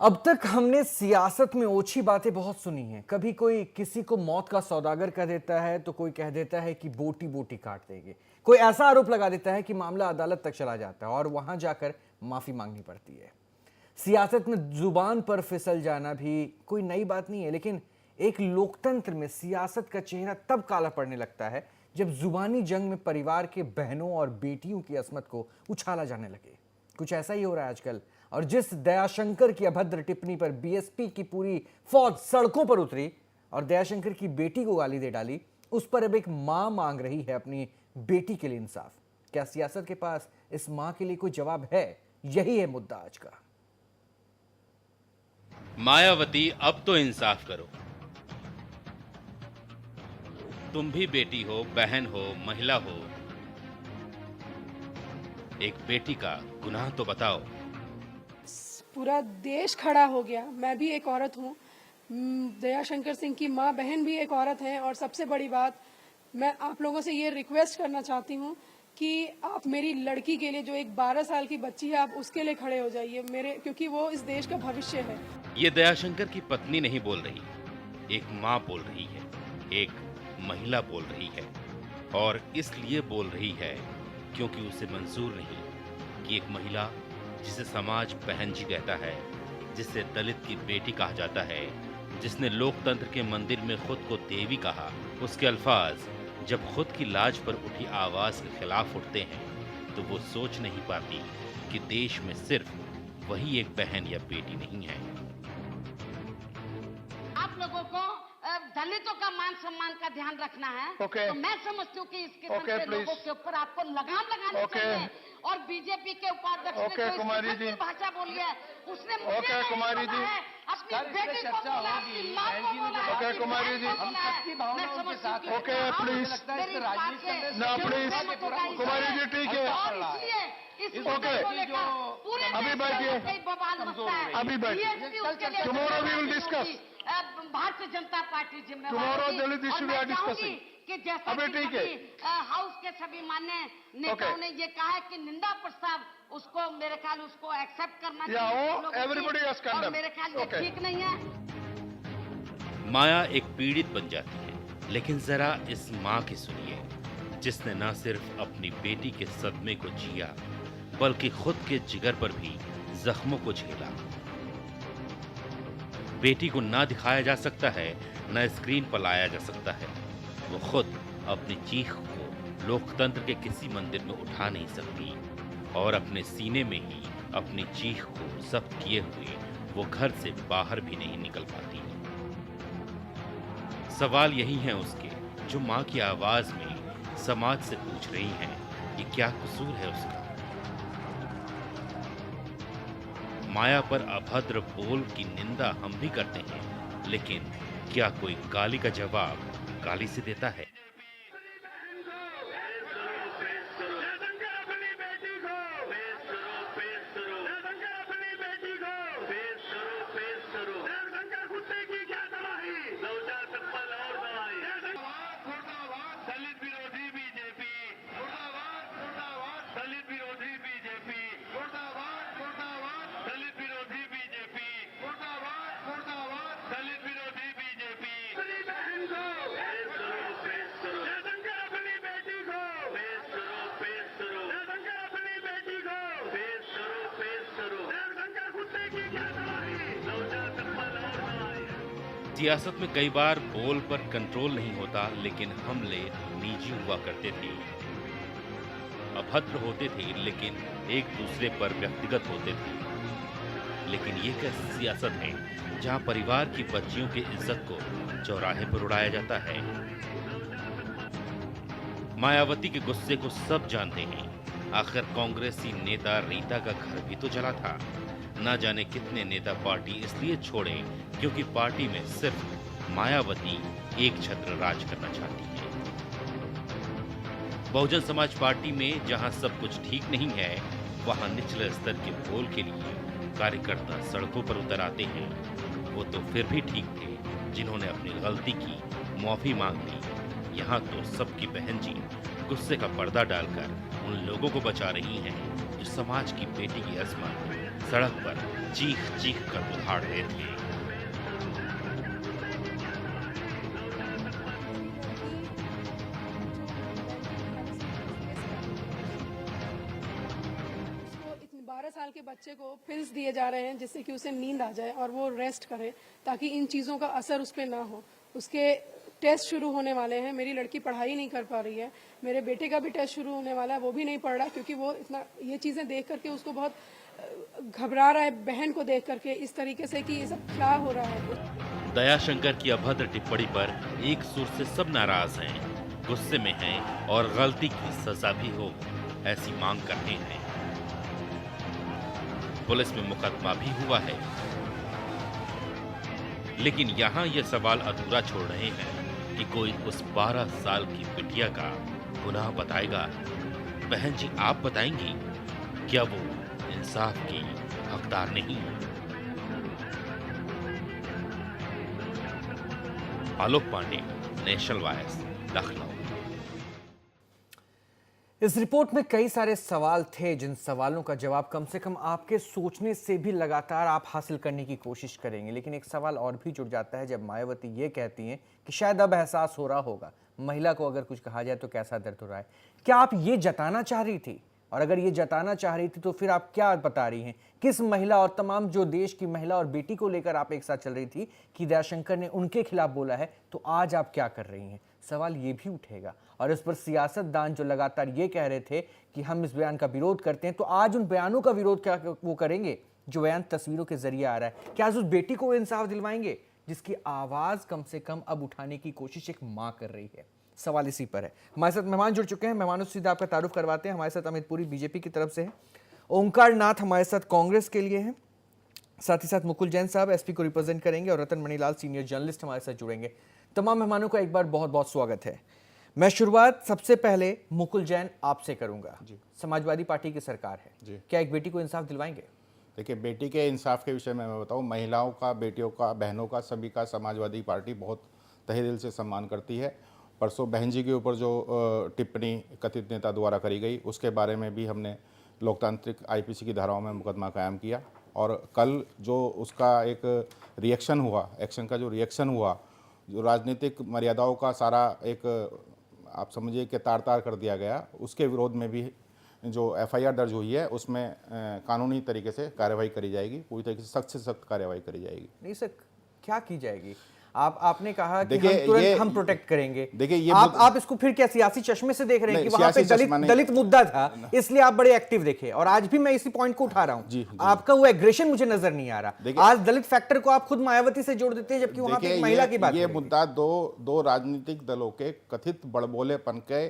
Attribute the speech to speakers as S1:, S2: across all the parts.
S1: अब तक हमने सियासत में ओछी बातें बहुत सुनी हैं। कभी कोई किसी को मौत का सौदागर कह देता है तो कोई कह देता है कि बोटी बोटी काट देंगे। कोई ऐसा आरोप लगा देता है कि मामला अदालत तक चला जाता है और वहां जाकर माफी मांगनी पड़ती है। सियासत में जुबान पर फिसल जाना भी कोई नई बात नहीं है, लेकिन एक लोकतंत्र में सियासत का चेहरा तब काला पड़ने लगता है जब जुबानी जंग में परिवार के बहनों और बेटियों की असमत को उछाला जाने लगे। कुछ ऐसा ही हो रहा है आजकल। और जिस दयाशंकर की अभद्र टिप्पणी पर बीएसपी की पूरी फौज सड़कों पर उतरी और दयाशंकर की बेटी को गाली दे डाली, उस पर अब एक मां मांग रही है अपनी बेटी के लिए इंसाफ। क्या सियासत के पास इस मां के लिए कोई जवाब है? यही है मुद्दा आज का।
S2: मायावती, अब तो इंसाफ करो। तुम भी बेटी हो, बहन हो, महिला हो। एक बेटी का गुनाह तो बताओ।
S3: पूरा देश खड़ा हो गया। मैं भी एक औरत हूँ, दयाशंकर सिंह की माँ बहन भी एक औरत हैं। और सबसे बड़ी बात, मैं आप लोगों से ये रिक्वेस्ट करना चाहती हूँ कि आप मेरी लड़की के लिए, जो एक 12 साल की बच्ची है, आप उसके लिए खड़े हो जाइए क्योंकि वो इस देश का भविष्य है।
S2: ये दयाशंकर की पत्नी नहीं बोल रही, एक माँ बोल रही है, एक महिला बोल रही है। और इसलिए बोल रही है क्योंकि उसे मंजूर नहीं कि एक महिला, जिसे समाज बहन जी कहता है, जिसे दलित की बेटी कहा जाता है, जिसने लोकतंत्र के मंदिर में खुद को देवी कहा, उसके अल्फाज जब खुद की लाज पर उठी आवाज के खिलाफ उठते हैं तो वो सोच नहीं पाती कि देश में सिर्फ वही एक बहन या बेटी नहीं है।
S4: आप लोगों को दलितों का मान सम्मान का ध्यान रखना है। तो मैं समझती हूँ कि इस किस्म के लोगों के ऊपर आपको लगाम लगानी चाहिए। और बीजेपी के उपाध्यक्ष ने जो इस भाषा बोली है, उसने मुझे कुमारी जी अपनी बेटी को बोला, अपनी माँ को बोला, कुमारी जी हम सबकी भावनाओं के साथ हैं। प्लीज
S5: कुमारी जी, ठीक है।
S4: और इसलिए
S5: अभी बैठिए, अभी बैठिए। Tomorrow we will discuss.
S4: Bharatiya Janata Party
S5: tomorrow Dalit issue we are discussing.
S4: कि जैसा
S5: अभी
S4: कि
S5: ठीक है।
S4: हाउस के सभी मान्य नेताओं ने ये कहा है कि निंदा प्रस्ताव उसको, मेरे ख्याल उसको एक्सेप्ट करना चाहिए।
S5: Everybody has condemned.
S4: मेरे ख्याल ये ठीक नहीं है।
S2: माया एक पीड़ित बन जाती है, लेकिन जरा इस माँ की सुनिए, जिसने न सिर्फ अपनी बेटी के सदमे को जिया, बल्कि खुद के जिगर पर भी जख्मों को झेला। बेटी को ना दिखाया जा सकता है, न स्क्रीन पर लाया जा सकता है। वो खुद अपनी चीख को लोकतंत्र के किसी मंदिर में उठा नहीं सकती और अपने सीने में ही अपनी चीख को जब्त किए हुए वो घर से बाहर भी नहीं निकल पाती। सवाल यही है उसके, जो माँ की आवाज में समाज से पूछ रही हैं, ये क्या कसूर है उसका? माया पर अभद्र बोल की निंदा हम भी करते हैं, लेकिन क्या कोई गाली का जवाब गाली से देता है? सियासत में कई बार बोल पर कंट्रोल नहीं होता, लेकिन हमले निजी हुआ करते थे, अभद्र होते थे, लेकिन एक दूसरे पर व्यक्तिगत होते थे। लेकिन ये कैसी सियासत है जहां परिवार की बच्चियों की इज्जत को चौराहे पर उड़ाया जाता है? मायावती के गुस्से को सब जानते हैं। आखिर कांग्रेसी नेता रीता का घर भी तो जला था। ना जाने कितने नेता पार्टी इसलिए छोड़े क्योंकि पार्टी में सिर्फ मायावती एक छत्र राज करना चाहती है। बहुजन समाज पार्टी में जहां सब कुछ ठीक नहीं है, वहां निचले स्तर के बोल के लिए कार्यकर्ता सड़कों पर उतर आते हैं। वो तो फिर भी ठीक थे जिन्होंने अपनी गलती की, माफी मांग ली। यहाँ तो सबकी बहन जी गुस्से का पर्दा डालकर उन लोगों को बचा रही हैं जो समाज की बेटी की अजमत सड़क पर चीख चीख कर उधाड़ रहे थे।
S3: उसको 12 साल के बच्चे को पिल्स दिए जा रहे हैं जिससे कि उसे नींद आ जाए और वो रेस्ट करे, ताकि इन चीज़ों का असर उस पर ना हो। उसके टेस्ट शुरू होने वाले हैं। मेरी लड़की पढ़ाई नहीं कर पा रही है, मेरे बेटे का भी टेस्ट शुरू होने वाला है, वो भी नहीं पढ़ रहा क्योंकि वो इतना ये चीज़ें देख करके उसको बहुत घबरा रहा है, बहन को देख करके इस तरीके से कि ये सब क्या हो रहा है।
S2: दयाशंकर की अभद्र टिप्पणी पर एक सुर से सब नाराज हैं, गुस्से में हैं और गलती की सजा भी हो ऐसी मांग कर रहे हैं। पुलिस में मुकदमा भी हुआ है, लेकिन यहाँ ये सवाल अधूरा छोड़ रहे हैं कि कोई उस 12 साल की बिटिया का गुनाह बताएगा। बहन जी, आप बताएंगी क्या वो इंसाफ की हकदार नहीं? आलोक पांडे, नेशनल वॉइस, लखनऊ।
S1: इस रिपोर्ट में कई सारे सवाल थे, जिन सवालों का जवाब कम से कम आपके सोचने से भी लगातार आप हासिल करने की कोशिश करेंगे। लेकिन एक सवाल और भी जुड़ जाता है जब मायावती ये कहती हैं कि शायद अब एहसास हो रहा होगा, महिला को अगर कुछ कहा जाए तो कैसा दर्द हो रहा है। क्या आप ये जताना चाह रही थी? और अगर ये जताना चाह रही थी तो फिर आप क्या बता रही हैं? किस महिला और तमाम जो देश की महिला और बेटी को लेकर आप एक साथ चल रही थी कि दयाशंकर ने उनके खिलाफ बोला है, तो आज आप क्या कर रही हैं? सवाल ये भी उठेगा। और इस पर सियासतदान जो लगातार ये कह रहे थे कि हम इस बयान का विरोध करते हैं, तो आज उन बयानों का विरोध क्या वो करेंगे जो बयान तस्वीरों के जरिए आ रहा है? क्या आज उस बेटी को इंसाफ दिलवाएंगे जिसकी आवाज कम से कम अब उठाने की कोशिश एक मां कर रही है? सवाल इसी पर है। हमारे साथ मेहमान जुड़ चुके हैं, मेहमानों से सीधा आपका तारुफ करवाते हैं। हमारे साथ अमित पुरी बीजेपी की तरफ से है, ओंकार नाथ हमारे साथ कांग्रेस के लिए हैं, साथ ही साथ मुकुल जैन साहब एसपी को रिप्रेजेंट करेंगे, और रतन मणिलाल सीनियर जर्नलिस्ट हमारे साथ जुड़ेंगे। तमाम मेहमानों का एक बार बहुत बहुत स्वागत है। मैं शुरुआत सबसे पहले मुकुल जैन आपसे करूंगा। समाजवादी पार्टी की सरकार है, क्या एक बेटी को इंसाफ दिलवाएंगे?
S6: देखिए, बेटी के इंसाफ के विषय में मैं बताऊं, महिलाओं का, बेटियों का, बहनों का, सभी का समाजवादी पार्टी बहुत तहे दिल से सम्मान करती है। परसों बहन जी के ऊपर जो टिप्पणी कथित नेता द्वारा करी गई, उसके बारे में भी हमने लोकतांत्रिक आईपीसी की धाराओं में मुकदमा कायम किया। और कल जो उसका एक रिएक्शन हुआ, एक्शन का जो रिएक्शन हुआ, जो राजनीतिक मर्यादाओं का सारा एक आप समझिए कि तार तार कर दिया गया, उसके विरोध में भी जो एफआईआर दर्ज हुई है उसमें कानूनी तरीके से कार्रवाई करी जाएगी, पूरी तरीके से सख्त कार्रवाई करी जाएगी।
S1: नहीं सर, क्या की जाएगी? आपने कहा कि हम तुरंत हम प्रोटेक्ट करेंगे।
S6: देखिए, ये
S1: आप इसको फिर क्या सियासी चश्मे से देख रहे हैं कि वहां पे दलित मुद्दा था इसलिए आप बड़े एक्टिव देखे? और आज भी मैं इसी पॉइंट को उठा रहा हूं, आपका वो एग्रेशन मुझे नजर नहीं आ रहा। आज दलित फैक्टर को आप खुद मायावती से जोड़ देते हैं, जबकि वहां पे एक महिला की बात।
S6: ये मुद्दा दो राजनीतिक दलों के कथित बड़बोलेपन के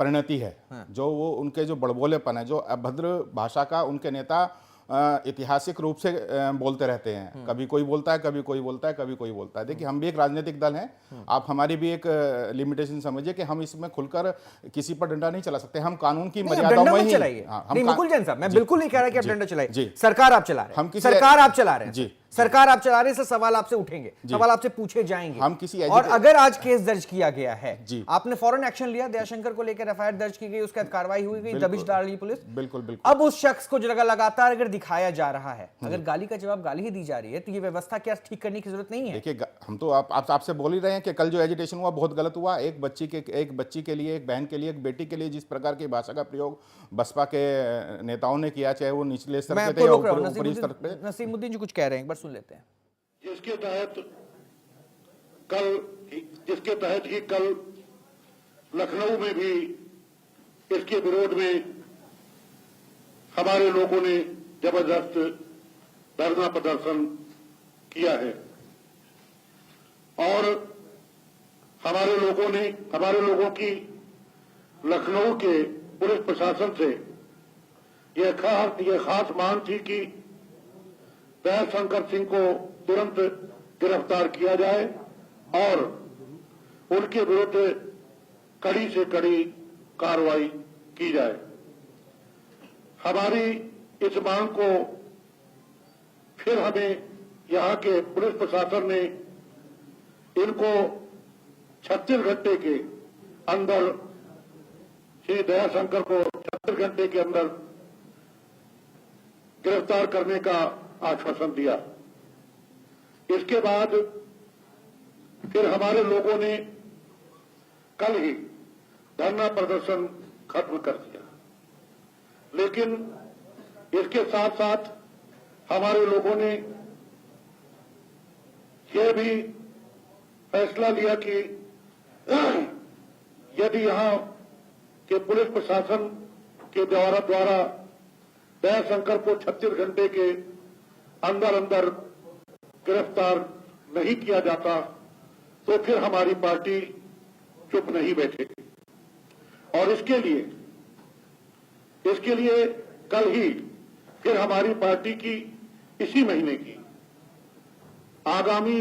S6: परिणति है। जो वो उनके जो बड़बोलेपन है, जो अभद्र भाषा का उनके नेता ऐतिहासिक रूप से बोलते रहते हैं। कभी कोई बोलता है, कभी कोई बोलता है, कभी कोई बोलता है। देखिए, हम भी एक राजनीतिक दल हैं, आप हमारी भी एक लिमिटेशन समझिए कि हम इसमें खुलकर किसी पर डंडा नहीं चला सकते। हम कानून की मर्यादाओं में ही चलाइए।
S1: मुकुल जैन साहब, मैं बिल्कुल नहीं कह रहा कि आप डंडा चलाइए, सरकार आप चला रहे हैं, सरकार आप चला रहे हैं, सरकार आप चला रहे हैं, सवाल आपसे उठेंगे, सवाल आपसे पूछे जाएंगे।
S6: हम किसी
S1: और अगर आज केस दर्ज किया गया है, आपने फौरन एक्शन लिया, दयाशंकर को लेकर एफआईआर दर्ज की गई, उसके बाद कार्रवाई हुई गई, दबिश डाल रही पुलिस।
S6: बिल्कुल।
S1: अब उस शख्स को जो लगातार अगर दिखाया जा रहा है, अगर गाली का जवाब गाली ही दी जा रही है, तो ये व्यवस्था क्या ठीक करने की जरूरत नहीं है?
S6: देखिए, हम तो आपसे बोल ही रहे हैं कि कल जो एजिटेशन हुआ बहुत गलत हुआ। एक बच्ची के लिए, एक बहन के लिए, एक बेटी के लिए जिस प्रकार की भाषा का प्रयोग बसपा के नेताओं ने किया, चाहे वो निचले स्तर पे थे या ऊपरी स्तर पे।
S1: नसीमुद्दीन जी कुछ कह रहे हैं, एक बार सुन लेते हैं।
S5: जिसके तहत ही कल लखनऊ में भी इसके विरोध में हमारे लोगों ने जबरदस्त धरना प्रदर्शन किया है। और हमारे लोगों की लखनऊ के पुलिस प्रशासन से यह खास मांग थी कि दयाशंकर सिंह को तुरंत गिरफ्तार किया जाए और उनके विरुद्ध कड़ी से कड़ी कार्रवाई की जाए। हमारी इस मांग को फिर हमें यहाँ के पुलिस प्रशासन ने इनको 36 घंटे के अंदर, श्री दयाशंकर को 36 घंटे के अंदर गिरफ्तार करने का आश्वासन दिया। इसके बाद फिर हमारे लोगों ने कल ही धरना प्रदर्शन खत्म कर दिया, लेकिन इसके साथ साथ हमारे लोगों ने यह भी फैसला लिया कि यदि यहां के पुलिस प्रशासन के द्वारा दयाशंकर को 36 घंटे के अंदर अंदर गिरफ्तार नहीं किया जाता तो फिर हमारी पार्टी चुप नहीं बैठेगी। और इसके लिए कल ही फिर हमारी पार्टी की इसी महीने की आगामी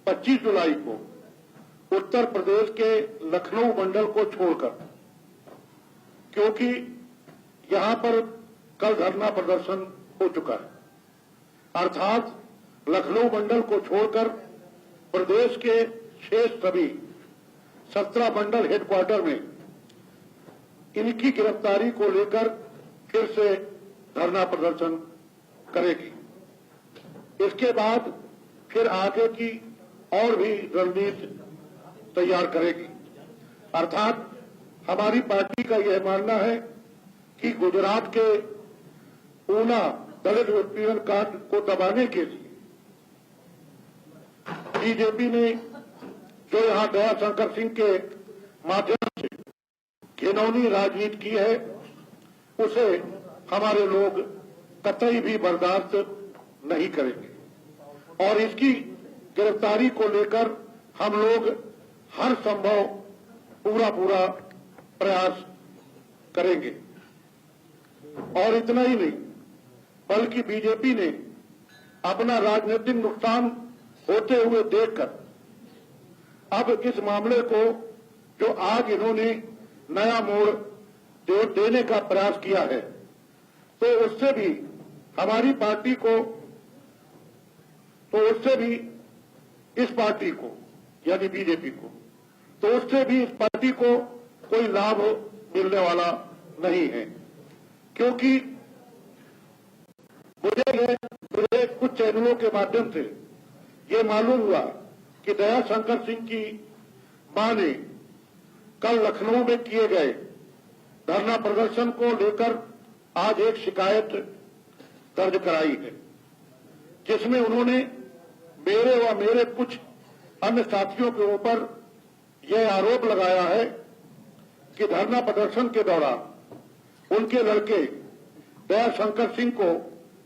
S5: 25 जुलाई को उत्तर प्रदेश के लखनऊ मंडल को छोड़कर, क्योंकि यहां पर कल धरना प्रदर्शन हो चुका है, अर्थात लखनऊ मंडल को छोड़कर प्रदेश के शेष सभी 17 मंडल हेडक्वार्टर में इनकी गिरफ्तारी को लेकर फिर से धरना प्रदर्शन करेगी। इसके बाद फिर आगे की और भी रणनीति तैयार करेगी। अर्थात हमारी पार्टी का यह मानना है कि गुजरात के ऊना दलित उत्पीड़न कांड को दबाने के लिए बीजेपी ने जो यहां दयाशंकर सिंह के माध्यम से घिनौनी राजनीति की है, उसे हमारे लोग कतई भी बर्दाश्त नहीं करेंगे और इसकी गिरफ्तारी को लेकर हम लोग हर संभव पूरा प्रयास करेंगे। और इतना ही नहीं, बल्कि बीजेपी ने अपना राजनीतिक नुकसान होते हुए देखकर अब इस मामले को जो आज इन्होंने नया मोड़ देने का प्रयास किया है, तो उससे भी हमारी पार्टी को, तो उससे भी इस पार्टी को यानी बीजेपी को, तो उससे भी इस पार्टी को कोई लाभ मिलने वाला नहीं है। क्योंकि मुझे कुछ चैनलों के माध्यम से ये मालूम हुआ कि दयाशंकर सिंह की मां ने कल लखनऊ में किए गए धरना प्रदर्शन को लेकर आज एक शिकायत दर्ज कराई है, जिसमें उन्होंने मेरे व मेरे कुछ अन्य साथियों के ऊपर यह आरोप लगाया है कि धरना प्रदर्शन के दौरान उनके लड़के दयाशंकर सिंह को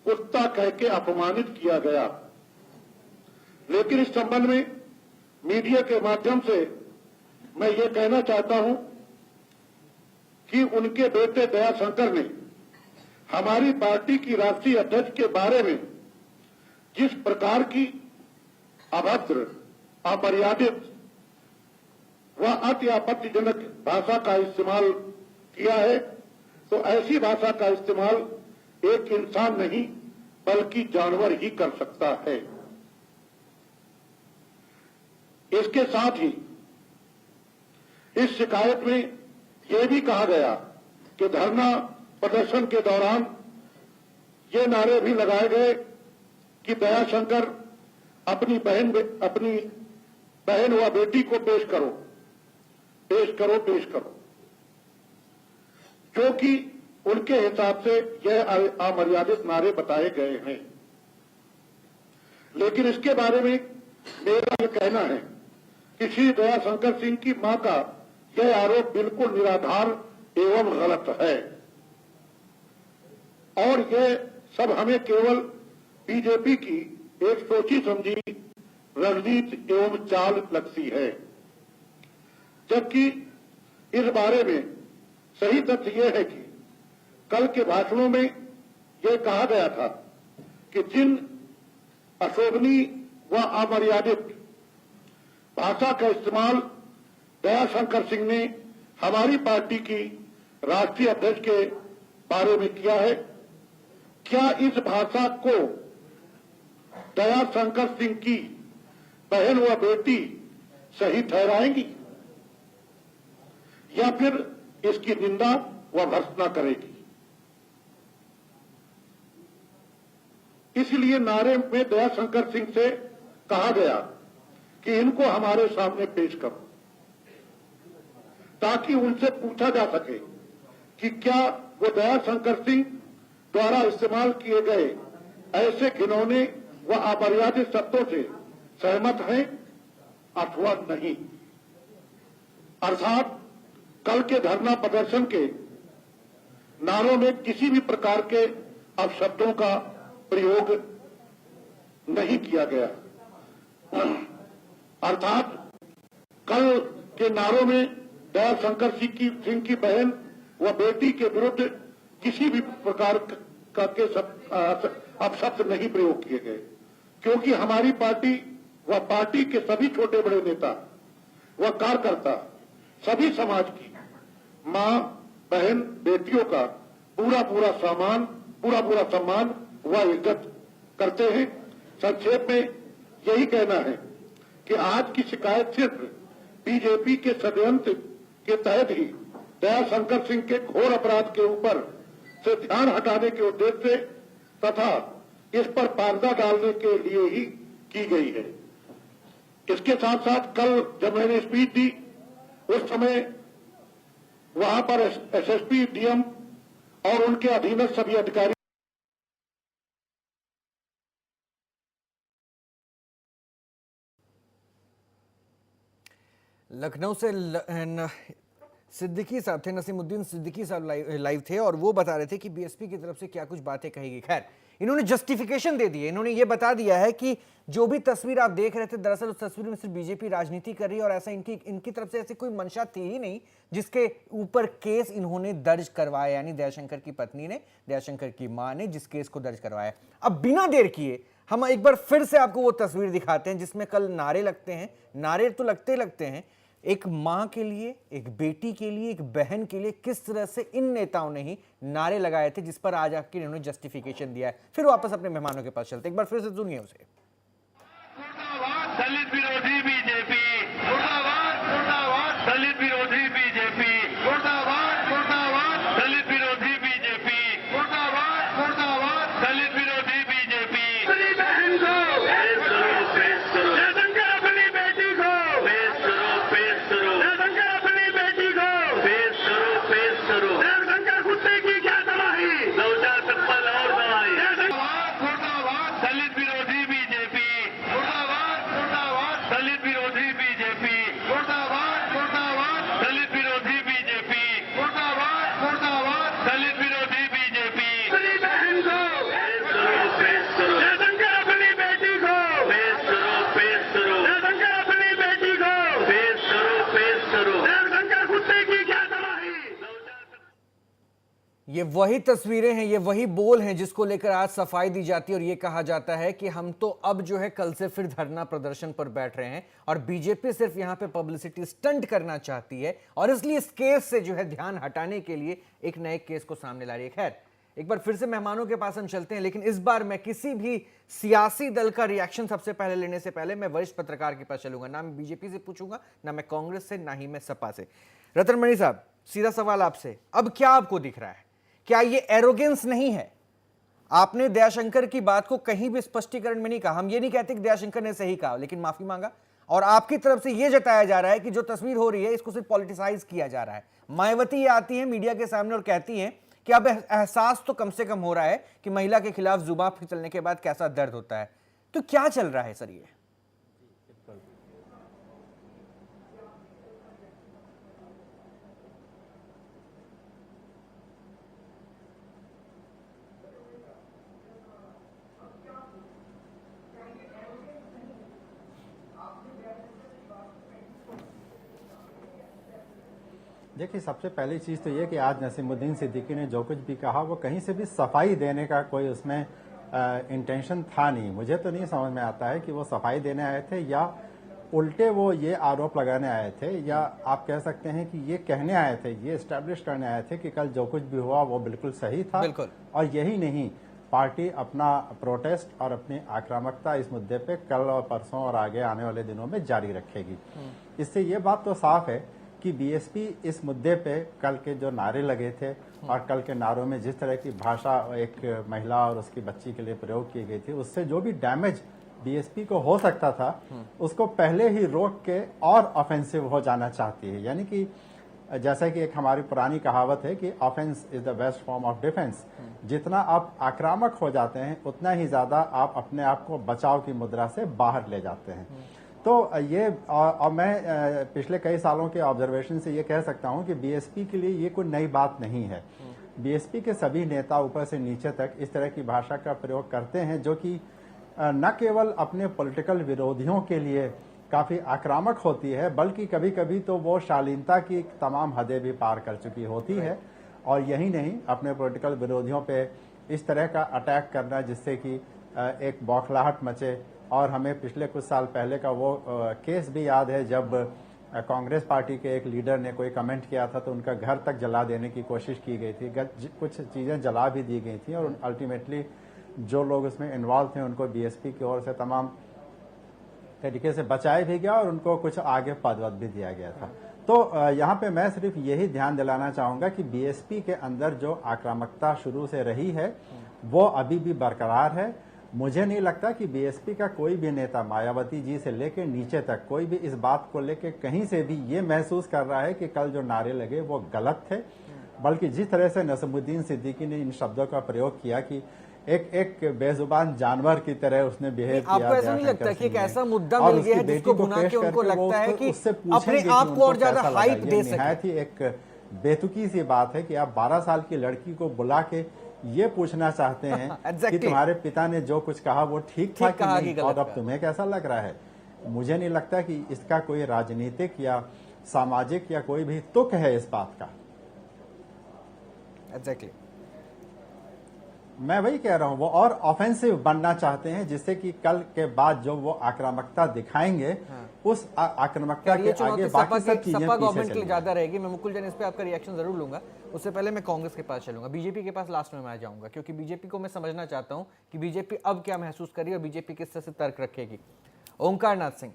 S5: कुत्ता कह के अपमानित किया गया। लेकिन इस संबंध में मीडिया के माध्यम से मैं ये कहना चाहता हूं कि उनके बेटे दयाशंकर ने हमारी पार्टी की राष्ट्रीय अध्यक्ष के बारे में जिस प्रकार की अभद्र, अमर्यादित व अति आपत्तिजनक भाषा का इस्तेमाल किया है, तो ऐसी भाषा का इस्तेमाल एक इंसान नहीं बल्कि जानवर ही कर सकता है। इसके साथ ही इस शिकायत में यह भी कहा गया कि धरना प्रदर्शन के दौरान ये नारे भी लगाए गए कि दयाशंकर अपनी बहन व बेटी को पेश करो, जो कि उनके हिसाब से यह अमर्यादित नारे बताए गए हैं। लेकिन इसके बारे में मेरा यह कहना है कि श्री दयाशंकर सिंह की मां का यह आरोप बिल्कुल निराधार एवं गलत है और यह सब हमें केवल बीजेपी की एक सोची समझी रणनीति एवं चाल लगती है, जबकि इस बारे में सही तथ्य यह है कि कल के भाषणों में यह कहा गया था कि जिन अशोभनीय व अमर्यादित भाषा का इस्तेमाल दयाशंकर सिंह ने हमारी पार्टी की राष्ट्रीय अध्यक्ष के बारे में किया है, क्या इस भाषा को दयाशंकर सिंह की बहन व बेटी सही ठहराएंगी या फिर इसकी निंदा व भर्त्सना करेगी? इसलिए नारे में दयाशंकर सिंह से कहा गया कि इनको हमारे सामने पेश करो, ताकि उनसे पूछा जा सके कि क्या वो दयाशंकर सिंह द्वारा इस्तेमाल किए गए ऐसे घिनौने व अपरिहार्य शब्दों से सहमत हैं अथवा नहीं। अर्थात कल के धरना प्रदर्शन के नारों में किसी भी प्रकार के अपशब्दों का प्रयोग नहीं किया गया। अर्थात कल के नारों में दयाशंकर सिंह की बहन व बेटी के विरुद्ध किसी भी प्रकार के अपशब्द नहीं प्रयोग किए गए, क्योंकि हमारी पार्टी व पार्टी के सभी छोटे बड़े नेता व कार्यकर्ता सभी समाज की मां, बहन, बेटियों का पूरा सम्मान व इज्जत करते हैं। संक्षेप में यही कहना है कि आज की शिकायत सिर्फ बीजेपी के षड्यंत्र के तहत ही दयाशंकर सिंह के घोर अपराध के ऊपर से ध्यान हटाने के उद्देश्य से तथा इस पर पर्दा डालने के लिए ही की गई है। इसके साथ साथ कल जब मैंने स्पीच दी उस समय वहां पर एसएसपी, डीएम और उनके अधीनस्थ सभी अधिकारी
S1: लखनऊ से सिद्दीकी साहब थे, नसीमुद्दीन सिद्दीकी साहब लाइव थे और वो बता रहे थे कि बीएसपी की तरफ से क्या कुछ बातें कही गई। खैर, इन्होंने जस्टिफिकेशन दे दी है। इन्होंने ये बता दिया है कि जो भी तस्वीर आप देख रहे थे दरअसल उस तस्वीर में सिर्फ बीजेपी राजनीति कर रही है और ऐसा इनकी तरफ से ऐसी कोई मंशा थी ही नहीं जिसके ऊपर केस इन्होंने दर्ज करवाया, यानी दयाशंकर की पत्नी ने, दयाशंकर की मां ने जिस केस को दर्ज करवाया। अब बिना देर किए हम एक बार फिर से आपको वो तस्वीर दिखाते हैं जिसमें कल नारे लगते हैं। नारे तो लगते हैं, एक मां के लिए, एक बेटी के लिए, एक बहन के लिए किस तरह से इन नेताओं ने ही नारे लगाए थे, जिस पर आज आकर इन्होंने जस्टिफिकेशन दिया है। फिर वापस अपने मेहमानों के पास चलते, एक बार फिर से सुनिए उसे।
S7: दलित विरोधी बीजेपी मुर्दाबाद, मुर्दाबाद दलित विरोधी बीजेपी मुर्दाबाद, मुर्दाबाद दलित विरोधी बीजेपी मुर्दाबाद, मुर्दाबाद दलित विरोधी बीजेपी। अपनी बहन को पेश करो, दयाशंकर अपनी बेटी को पेश करो, दयाशंकर अपनी बेटी को पेश करो, दयाशंकर कुत्ते की क्या तबाही, 2000 चप्पल और दवाई। मुर्दाबाद दलित विरोधी बीजेपी मुर्दाबाद, मुर्दाबाद दलित विरोधी बीजेपी मुर्दाबाद, मुर्दाबाद दलित विरोधी बीजेपी मुर्दाबाद, मुर्दाबाद दलित विरोधी बीजेपी। अपनी बहन को पेश करो, दयाशंकर अपनी बेटी को पेश करो, दयाशंकर अपनी बेटी को पेश करो, दयाशंकर कुत्ते की क्या तबाही।
S1: ये वही तस्वीरें हैं, ये वही बोल हैं जिसको लेकर आज सफाई दी जाती है और ये कहा जाता है कि हम तो अब जो है कल से फिर धरना प्रदर्शन पर बैठ रहे हैं और बीजेपी सिर्फ यहां पे पब्लिसिटी स्टंट करना चाहती है और इसलिए इस केस से जो है ध्यान हटाने के लिए एक नए केस को सामने ला रही है। खैर, एक बार फिर से मेहमानों के पास हम चलते हैं, लेकिन इस बार मैं किसी भी सियासी दल का रिएक्शन सबसे पहले लेने से पहले मैं वरिष्ठ पत्रकार के पास चलूंगा। ना मैं बीजेपी से पूछूंगा, ना मैं कांग्रेस से, ना ही मैं सपा से। रतन मणि साहब, सीधा सवाल आपसे, अब क्या आपको दिख रहा है? क्या ये एरोगेंस नहीं है? आपने दयाशंकर की बात को कहीं भी स्पष्टीकरण में नहीं कहा। हम ये नहीं कहते कि दयाशंकर ने सही कहा, लेकिन माफी मांगा और आपकी तरफ से ये जताया जा रहा है कि जो तस्वीर हो रही है इसको सिर्फ पॉलिटिसाइज किया जा रहा है। मायावती ये आती है मीडिया के सामने और कहती हैं कि अब एहसास तो कम से कम हो रहा है कि महिला के खिलाफ जुबान फिसलने के बाद कैसा दर्द होता है। तो क्या चल रहा है सर ये?
S8: देखिए, सबसे पहली चीज़ तो ये कि आज नसीमुद्दीन सिद्दीकी ने जो कुछ भी कहा वो कहीं से भी सफाई देने का कोई उसमें इंटेंशन था नहीं। मुझे तो नहीं समझ में आता है कि वो सफाई देने आए थे या उल्टे वो ये आरोप लगाने आए थे, या आप कह सकते हैं कि ये कहने आए थे, ये एस्टैब्लिश करने आए थे कि कल जो कुछ भी हुआ वो बिल्कुल सही था।
S1: बिल्कुल।
S8: और यही नहीं, पार्टी अपना प्रोटेस्ट और अपनी आक्रामकता इस मुद्दे पे कल और परसों और आगे आने वाले दिनों में जारी रखेगी। इससे ये बात तो साफ है कि बीएसपी इस मुद्दे पे कल के जो नारे लगे थे और कल के नारों में जिस तरह की भाषा एक महिला और उसकी बच्ची के लिए प्रयोग की गई थी, उससे जो भी डैमेज बीएसपी को हो सकता था उसको पहले ही रोक के और ऑफेंसिव हो जाना चाहती है। यानी कि जैसा कि एक हमारी पुरानी कहावत है कि offence is the best form of defence. जितना आप आक्रामक हो जाते हैं उतना ही ज्यादा आप अपने आप को बचाव की मुद्रा से बाहर ले जाते हैं। तो ये और मैं पिछले कई सालों के ऑब्जर्वेशन से ये कह सकता हूं कि बीएसपी के लिए ये कोई नई बात नहीं है। बीएसपी के सभी नेता ऊपर से नीचे तक इस तरह की भाषा का प्रयोग करते हैं जो कि न केवल अपने पॉलिटिकल विरोधियों के लिए काफी आक्रामक होती है, बल्कि कभी कभी तो वो शालीनता की तमाम हदें भी पार कर चुकी होती है। और यही नहीं, अपने पॉलिटिकल विरोधियों पे इस तरह का अटैक करना जिससे कि एक बौखलाहट मचे। और हमें पिछले कुछ साल पहले का वो केस भी याद है जब कांग्रेस पार्टी के एक लीडर ने कोई कमेंट किया था तो उनका घर तक जला देने की कोशिश की गई थी, कुछ चीजें जला भी दी गई थी और अल्टीमेटली जो लोग उसमें इन्वॉल्व थे उनको बीएसपी की ओर से तमाम तरीके से बचाया भी गया और उनको कुछ आगे पदवत भी दिया गया था। तो यहाँ पे मैं सिर्फ यही ध्यान दिलाना चाहूंगा कि बीएसपी के अंदर जो आक्रामकता शुरू से रही है वो अभी भी बरकरार है। मुझे नहीं लगता कि बीएसपी का कोई भी नेता, मायावती जी से लेकर नीचे तक, कोई भी इस बात को लेकर कहीं से भी ये महसूस कर रहा है कि कल जो नारे लगे वो गलत थे। बल्कि जिस तरह से नसीमुद्दीन सिद्दीकी ने इन शब्दों का प्रयोग किया कि एक बेजुबान जानवर की तरह उसने बिहेव किया।
S1: आपको ऐसा नहीं लगता कि एक ऐसा मुद्दा मिल गया है जिसको भुना के उनको लगता है कि अपने आप को और ज्यादा हाइप दे सके?
S8: निहायत ही एक बेतुकी सी बात है कि आप 12 साल की लड़की को बुला के ये पूछना चाहते हैं
S1: exactly.
S8: कि तुम्हारे पिता ने जो कुछ कहा वो ठीक था कि नहीं, और अब तुम्हें कैसा लग रहा है? मुझे नहीं लगता कि इसका कोई राजनीतिक या सामाजिक या कोई भी तुक है इस बात का।
S1: एग्जैक्टली
S8: मैं वही कह रहा हूं, वो और ऑफेंसिव बनना चाहते हैं जिससे कि कल के बाद जो वो आक्रामकता दिखाएंगे उस आक्रामकता के आगे बाकी सब चीजें
S1: गवर्नमेंट के लिए ज्यादा रहेगी। मैं मुकुल जैन इस पे आपका रिएक्शन जरूर लूंगा, उससे पहले मैं कांग्रेस के पास चलूंगा, बीजेपी के पास लास्ट में मैं जाऊंगा, क्योंकि बीजेपी को मैं समझना चाहता हूं कि बीजेपी अब क्या महसूस कर रही है और बीजेपी किस तरह से तर्क रखेगी। ओंकार नाथ सिंह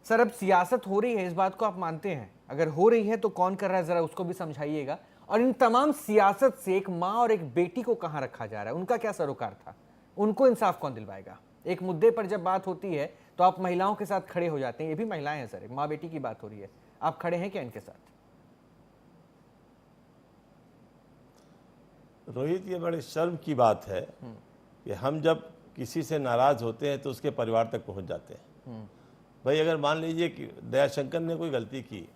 S1: सर, अब सियासत हो रही है, इस बात को आप मानते हैं? अगर हो रही है तो कौन कर रहा है, जरा उसको भी समझाइएगा। और इन तमाम सियासत से एक माँ और एक बेटी को कहां रखा जा रहा है? उनका क्या सरोकार था? उनको इंसाफ कौन दिलवाएगा? एक मुद्दे पर जब बात होती है तो आप महिलाओं के साथ खड़े हो जाते हैं। ये भी महिलाएं हैं सर, एक माँ बेटी की बात हो रही है, आप खड़े हैं क्या इनके साथ?
S9: रोहित, ये बड़े शर्म की बात है कि हम जब किसी से नाराज होते हैं तो उसके परिवार तक पहुंच जाते हैं। भाई, अगर मान लीजिए कि दयाशंकर ने कोई गलती की,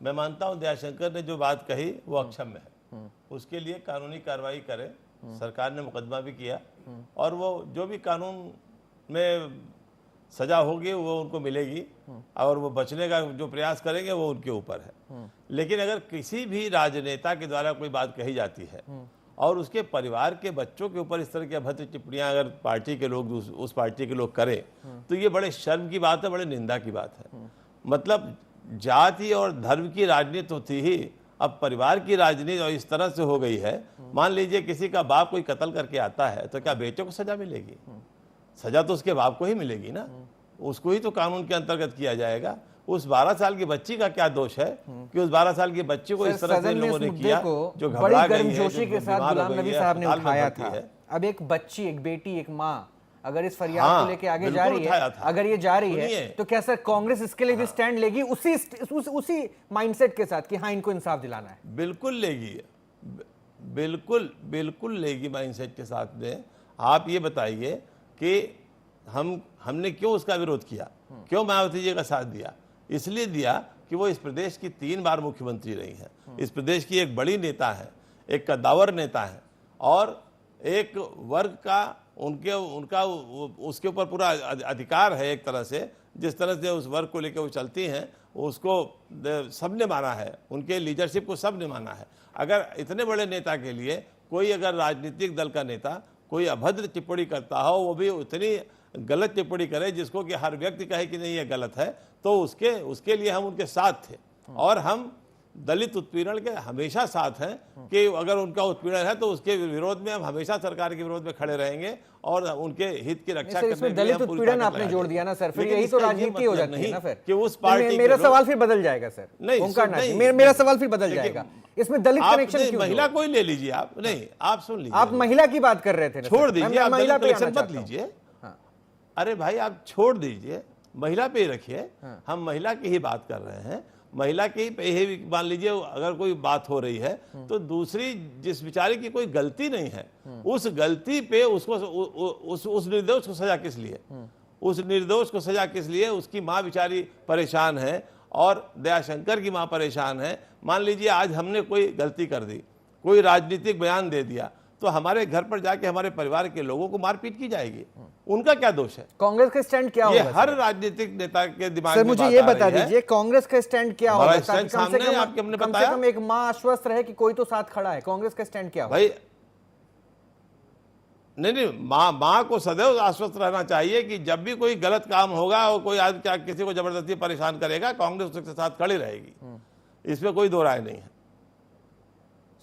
S9: मैं मानता हूं दयाशंकर ने जो बात कही वो अक्षम्य है, उसके लिए कानूनी कार्रवाई करे। सरकार ने मुकदमा भी किया और वो जो भी कानून में सजा होगी वो उनको मिलेगी और वो बचने का जो प्रयास करेंगे वो उनके ऊपर है। लेकिन अगर किसी भी राजनेता के द्वारा कोई बात कही जाती है और उसके परिवार के बच्चों के ऊपर इस तरह की अभद्र टिप्पणियां अगर पार्टी के लोग, उस पार्टी के लोग करें, तो ये बड़े शर्म की बात है, बड़े निंदा की बात है। मतलब जाति और धर्म की राजनीति तो थी ही, अब परिवार की राजनीति और इस तरह से हो गई है। मान लीजिए किसी का बाप कोई कत्ल करके आता है तो क्या बेटे को सजा मिलेगी? सजा तो उसके बाप को ही मिलेगी ना, उसको ही तो कानून के अंतर्गत किया जाएगा। उस 12 साल की बच्ची का क्या दोष है कि उस 12 साल की बच्ची को इस तरह से लोगों ने किया जो घबरा गई है,
S1: जोशी के साथ गुलाम नबी साहब ने उठाया था। अब एक बच्ची, एक बेटी, एक माँ अगर इस फरियाद को लेके आगे जा रही है, अगर ये जा रही है तो क्या सर कांग्रेस इसके लिए भी स्टैंड लेगी उसी माइंडसेट के साथ कि हाँ इनको इंसाफ दिलाना है?
S9: बिल्कुल लेगी, बिल्कुल लेगी माइंडसेट के साथ में। आप ये बताइए कि हमने क्यों उसका विरोध किया, क्यों मायावती जी का साथ दिया? इसलिए दिया कि वो इस प्रदेश की 3 बार मुख्यमंत्री रही हैं, इस प्रदेश की एक बड़ी नेता है, एक कद्दावर नेता है और एक वर्ग का उनका उसके ऊपर पूरा अधिकार है। एक तरह से जिस तरह से उस वर्ग को लेकर वो चलती हैं उसको सबने माना है, उनके लीडरशिप को सबने माना है। अगर इतने बड़े नेता के लिए कोई अगर राजनीतिक दल का नेता कोई अभद्र टिप्पणी करता हो, वो भी उतनी गलत टिप्पणी करे जिसको कि हर व्यक्ति कहे कि नहीं ये गलत है, तो उसके लिए हम उनके साथ थे। और हम दलित उत्पीड़न के हमेशा साथ हैं कि अगर उनका उत्पीड़न है तो उसके विरोध में हम हमेशा सरकार के विरोध में खड़े रहेंगे और उनके हित की रक्षा करने के लिए
S1: दलित
S9: हम पूरी
S1: उत्पीड़न
S9: ताकत
S1: आपने
S9: लगाएंगे।
S1: जोड़ दिया ना सर, फिर
S9: लेकिन
S1: यही तो
S9: इसका ये
S1: राजनीति हो
S9: मतलब
S1: जाती है
S9: नहीं
S1: ना फिर
S9: कि उस पार्टी
S1: मेरा
S9: के
S1: सवाल फिर बदल जाएगा सर।
S9: नहीं,
S1: ओंकार नाथ जी,
S9: नहीं,
S1: मेरा सवाल फिर बदल
S9: देखिए,
S1: जाएगा। इसमें दलित
S9: आप
S1: कनेक्शन
S9: नहीं,
S1: क्यों?
S9: महिला कोई ले लीजिए आप, नहीं आप सुन लीजिए,
S1: आप महिला की बात कर रहे थे ना
S9: छोड़
S1: सर। मैं
S9: दीजिए, आप
S1: महिला
S9: दलित
S1: पे आना
S9: कनेक्शन मत
S1: चाहता हूं।
S9: लीजिए। अरे भाई आप छोड़ दीजिए, महिला पे ही रखिए। हम महिला की ही बात कर रहे हैं, महिला की पे ही मान लीजिए अगर कोई बात हो रही है तो दूसरी जिस बेचारे की कोई गलती नहीं है उस गलती पे उसको उस निर्दोष को सजा किस लिए, उस निर्दोष को सजा किस लिए? उसकी माँ बेचारी परेशान है और दयाशंकर की माँ परेशान है। मान लीजिए आज हमने कोई गलती कर दी, कोई राजनीतिक बयान दे दिया तो हमारे घर पर जाके हमारे परिवार के लोगों को मारपीट की जाएगी, उनका क्या दोष है?
S1: कांग्रेस का स्टैंड क्या
S9: ये
S1: होगा?
S9: हर राजनीतिक नेता के दिमाग
S1: सर
S9: में
S1: मुझे
S9: बात
S1: ये
S9: आ
S1: बता
S9: रही है।
S1: दीजिए कांग्रेस का स्टैंड क्या
S9: हमारा
S1: होगा?
S9: स्टैंड सामने है, आपके हमने
S1: कम से
S9: बताया।
S1: कम एक माँ आश्वस्त रहे कि कोई तो साथ खड़ा है। कांग्रेस का स्टैंड क्या होगा?
S9: भाई नहीं, माँ को सदैव आश्वस्त रहना चाहिए कि जब भी कोई गलत काम होगा और कोई आज क्या किसी को जबरदस्ती परेशान करेगा, कांग्रेस उसके साथ खड़ी रहेगी, इसमें कोई दो राय नहीं है।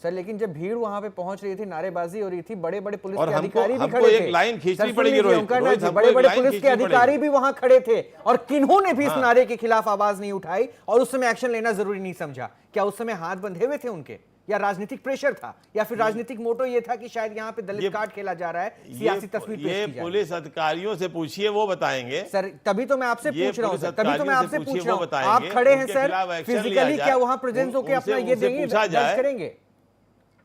S1: सर लेकिन जब भीड़ वहां पे पहुंच रही थी, नारेबाजी हो रही थी, बड़े बड़े पुलिस
S9: और
S1: के
S9: हमको-
S1: अधिकारी भी
S9: हमको
S1: खड़े
S9: एक
S1: थे।
S9: लाइन खींचनी
S1: सर, सुन
S9: पड़ेगी,
S1: लीजिए,
S9: रोहित,
S1: ओंकार नाथ
S9: रोहित,
S1: जी,
S9: हमको
S1: बड़े
S9: एक
S1: बड़े
S9: लाइन
S1: पुलिस के
S9: खींचनी
S1: अधिकारी
S9: पड़ेगी।
S1: भी वहां खड़े थे और किन्होंने भी इस नारे के खिलाफ आवाज नहीं उठाई और उस समय एक्शन लेना जरूरी नहीं समझा? क्या उस समय हाथ बंधे हुए थे उनके, या राजनीतिक प्रेशर था, या फिर राजनीतिक मोटो ये था कि शायद यहाँ पे दलित कार्ड खेला जा रहा है, सियासी तस्वीर पेश
S9: ये
S1: की जाए?
S9: पुलिस अधिकारियों से पूछिए, वो बताएंगे।
S1: सर तभी तो मैं आपसे
S9: ये
S1: पूछ रहा हूँ
S9: पुलिस
S1: सर, तभी तो मैं
S9: अधिकारियों
S1: आपसे
S9: से
S1: पूछ
S9: पूछिए,
S1: रहा
S9: वो
S1: हूँ।
S9: बताएंगे,
S1: आप खड़े हैं
S9: उनके
S1: सर,
S9: खिलाफ एक्शन लिया
S1: फिजिकली
S9: जाए।
S1: क्या वहां प्रेजेंस होके अपना ये
S9: उनसे
S1: देंगे,
S9: पूछा
S1: दर्ज
S9: जाए।
S1: करेंगे?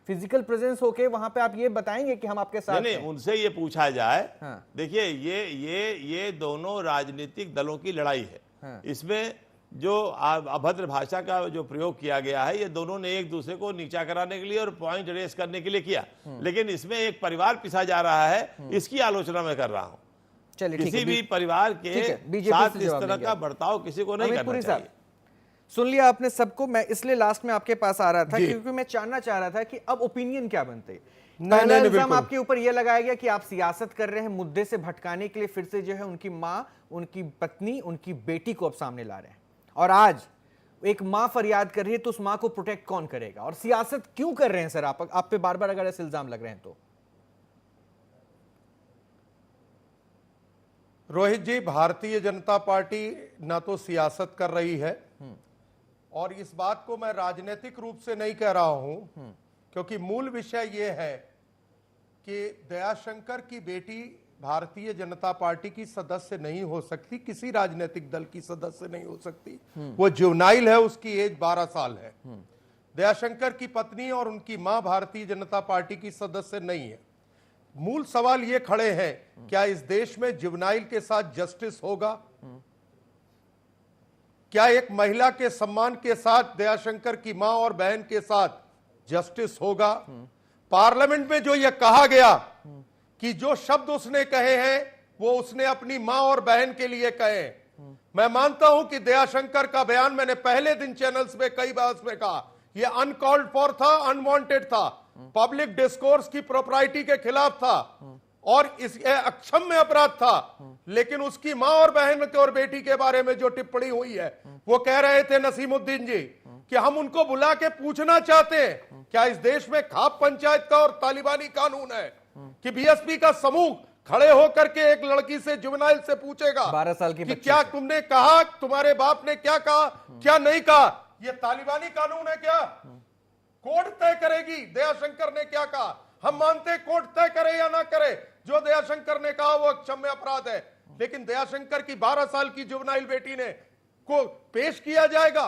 S1: फिजिकल प्रेजेंस होके वहां पे आप ये बताएंगे कि हम आपके साथ
S9: नहीं,
S1: हैं?
S9: उनसे ये पूछा जाए।
S1: हाँ।
S9: देखिए ये दोनों राजनीतिक दलों की लड़ाई है।
S1: हाँ।
S9: इसमें जो अभद्र भाषा का जो प्रयोग किया गया है, ये दोनों ने एक दूसरे को नीचा कराने के लिए और पॉइंट रेस करने के लिए किया, लेकिन इसमें एक परिवार पिसा जा रहा है, इसकी आलोचना मैं कर रहा हूं।
S1: चलिए ठीक
S9: किसी
S1: है,
S9: भी परिवार के
S1: ठीक है, बीजेपी
S9: साथ
S1: से
S9: इस
S1: जवाब
S9: तरह
S1: देंगे
S9: का
S1: आप।
S9: बर्ताव किसी को नहीं
S1: अमित
S9: करना
S1: पुरी
S9: चाहिए।
S1: साहब, सुन लिया आपने सबको। मैं इसलिए लास्ट में आपके पास आ रहा था क्योंकि मैं जानना चाह रहा था कि अब ओपिनियन क्या बनते हैं। पहला इल्जाम आपके ऊपर यह लगाया गया कि आप सियासत कर रहे हैं, मुद्दे से भटकाने के लिए फिर से जो है उनकी माँ, उनकी पत्नी, उनकी बेटी को अब सामने ला रहे हैं। और आज एक माँ फरियाद कर रही है तो उस माँ को प्रोटेक्ट कौन करेगा? और सियासत क्यों कर रहे हैं सर आप पे बार बार अगर ऐसे इल्जाम लग रहे हैं तो?
S10: रोहित जी, भारतीय जनता पार्टी न तो सियासत कर रही है और इस बात को मैं राजनीतिक रूप से नहीं कह रहा हूं, क्योंकि मूल विषय यह है कि दयाशंकर की बेटी भारतीय जनता पार्टी की सदस्य नहीं हो सकती, किसी राजनीतिक दल की सदस्य नहीं हो सकती। वो जुवेनाइल है, उसकी एज 12 साल है। दयाशंकर की पत्नी और उनकी मां भारतीय जनता पार्टी की सदस्य नहीं है। मूल सवाल ये खड़े हैं, क्या इस देश में जुवेनाइल के साथ जस्टिस होगा? क्या एक महिला के सम्मान के साथ दयाशंकर की मां और बहन के साथ जस्टिस होगा? पार्लियामेंट में जो यह कहा गया कि जो शब्द उसने कहे हैं वो उसने अपनी मां और बहन के लिए कहे। मैं मानता हूं कि दयाशंकर का बयान, मैंने पहले दिन चैनल्स में कई बार उसमें कहा, यह अनकॉल्ड फॉर था, अनवांटेड था, पब्लिक डिस्कोर्स की प्रोप्राइटी के खिलाफ था और इस अक्षम्य अपराध था। लेकिन उसकी मां और बहन के और बेटी के बारे में जो टिप्पणी हुई है, वो कह रहे थे नसीमुद्दीन जी कि हम उनको बुला के पूछना चाहते हैं, क्या इस देश में खाप पंचायत का और तालिबानी कानून है कि बीएसपी का समूह खड़े होकर के एक लड़की से, जुवेनाइल से पूछेगा
S1: 12 साल की
S10: कि
S1: बच्ची
S10: क्या
S1: से।
S10: तुमने कहा, तुम्हारे बाप ने क्या कहा, क्या नहीं कहा? यह तालिबानी कानून है क्या? कोर्ट तय करेगी दयाशंकर ने क्या कहा। हम मानते कोर्ट तय करे या ना करे, जो दयाशंकर ने कहा वो अक्षम्य अपराध है, लेकिन दयाशंकर की 12 साल की जुवेनाइल बेटी ने को पेश किया जाएगा,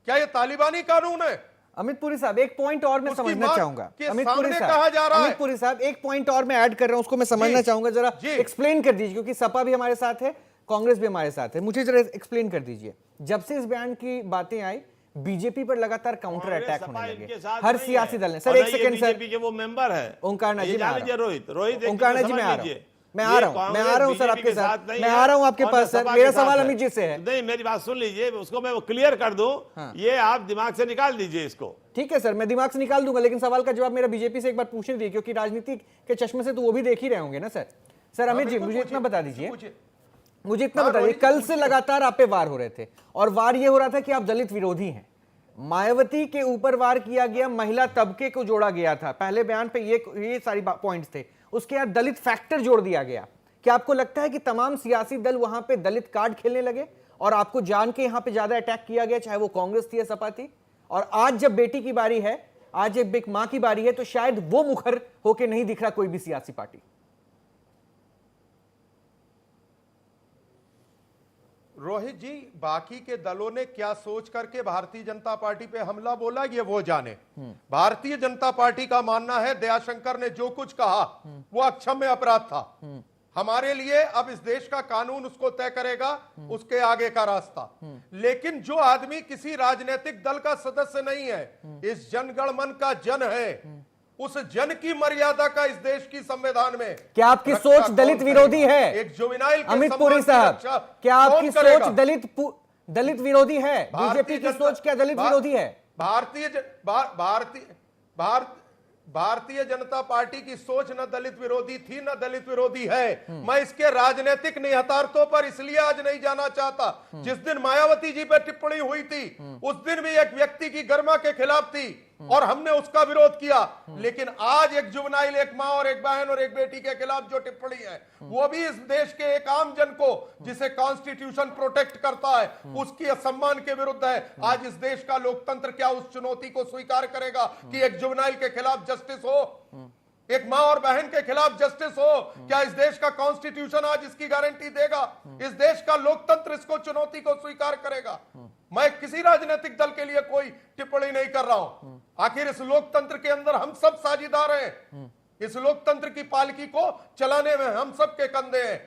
S10: क्या ये तालिबानी कानून है?
S1: अमित पुरी साहब, एक पॉइंट और मैं
S10: उसकी
S1: समझना
S10: मां
S1: चाहूंगा।
S10: के
S1: अमित
S10: सामने
S1: पुरी
S10: कहा जा रहा है।
S1: अमित पुरी साहब, एक पॉइंट और मैं ऐड कर रहा हूं, उसको मैं समझना चाहूंगा, जरा
S10: जी।
S1: एक्सप्लेन कर दीजिए, क्योंकि सपा भी हमारे साथ है, कांग्रेस भी हमारे साथ है। मुझे जरा एक्सप्लेन कर दीजिए। जब से इस बयान की बातें आई, बीजेपी पर लगातार काउंटर अटैक होने लगे हर सियासी दल ने। सर एक सेकंड सर,
S9: बीजेपी के वो मेंबर है
S1: ओंकार नाथ जी, मैं आ रहा हूं।
S9: रोहित
S1: ओंकार नाथ जी, मैं आ रहा हूं, मैं आ रहा हूं सर आपके साथ, मैं आ रहा हूं आपके पास सर। मेरा सवाल अमित जी से है।
S9: नहीं, मेरी बात सुन लीजिए, उसको मैं क्लियर कर दूं। ये आप दिमाग से निकाल दीजिए इसको।
S1: ठीक है सर, मैं दिमाग से निकाल दूंगा, लेकिन सवाल का जवाब मेरा बीजेपी से एक बार पूछने दीजिए, क्योंकि राजनीति के चश्मे से तो वो भी देख ही रहे होंगे ना सर। सर अमित जी, मुझे इतना बता दीजिए, मुझे इतना बता दीजिए, कल से लगातार आप पे वार हो रहे थे और वार ये हो रहा था कि आप दलित विरोधी हैं। मायावती के ऊपर वार किया गया, महिला तबके को जोड़ा गया था, पहले बयान पे ये सारी पॉइंट्स थे। उसके बाद दलित फैक्टर जोड़ दिया गया। क्या आपको लगता है कि तमाम सियासी दल वहां पे दलित कार्ड खेलने लगे और आपको जान के यहां पे ज्यादा अटैक किया गया, चाहे वो कांग्रेस थी या सपा थी? और आज जब बेटी की बारी है, आज जब एक मां की बारी है, तो शायद वो मुखर होके नहीं दिख रहा कोई भी सियासी पार्टी।
S10: रोहित जी, बाकी के दलों ने क्या सोच करके भारतीय जनता पार्टी पे हमला बोला, ये वो जाने। भारतीय जनता पार्टी का मानना है दयाशंकर ने जो कुछ कहा वो अक्षम्य अपराध था। हमारे लिए अब इस देश का कानून उसको तय करेगा, उसके आगे का रास्ता। लेकिन जो आदमी किसी राजनीतिक दल का सदस्य नहीं है, इस जनगण मन का जन है, उस जन की मर्यादा का इस देश की संविधान में
S1: क्या आपकी सोच दलित विरोधी है?
S10: एक जुवेनाइल के
S1: अमित
S10: सम्मान
S1: पुरी
S10: की
S1: साहब,
S10: रक्षा
S1: क्या आपकी
S10: कौन करेगा?
S1: सोच दलित विरोधी है? बीजेपी की सोच क्या दलित विरोधी है?
S10: भारतीय जनता पार्टी की सोच न दलित विरोधी थी न दलित विरोधी है। मैं इसके राजनीतिक निहितार्थों पर इसलिए आज नहीं जाना चाहता। जिस दिन मायावती जी पे टिप्पणी हुई थी, उस दिन भी एक व्यक्ति की गरिमा के खिलाफ थी और हमने उसका विरोध किया। लेकिन आज एक जुवेनाइल, एक मां और एक बहन और एक बेटी के खिलाफ जो टिप्पणी है, वो भी इस देश के एक आम जन को, जिसे कॉन्स्टिट्यूशन प्रोटेक्ट करता है, उसकी सम्मान के विरुद्ध है। आज इस देश का लोकतंत्र क्या उस चुनौती को स्वीकार करेगा कि एक जुवेनाइल के खिलाफ जस्टिस हो, एक मां और बहन के खिलाफ जस्टिस हो? क्या इस देश का कॉन्स्टिट्यूशन आज इसकी गारंटी देगा? इस देश का लोकतंत्र इसको चुनौती को स्वीकार करेगा? मैं किसी राजनीतिक दल के लिए कोई टिप्पणी नहीं कर रहा हूं। आखिर इस लोकतंत्र के अंदर हम सब साझीदार हैं। इस लोकतंत्र की पालकी को चलाने में हम सब के कंधे हैं।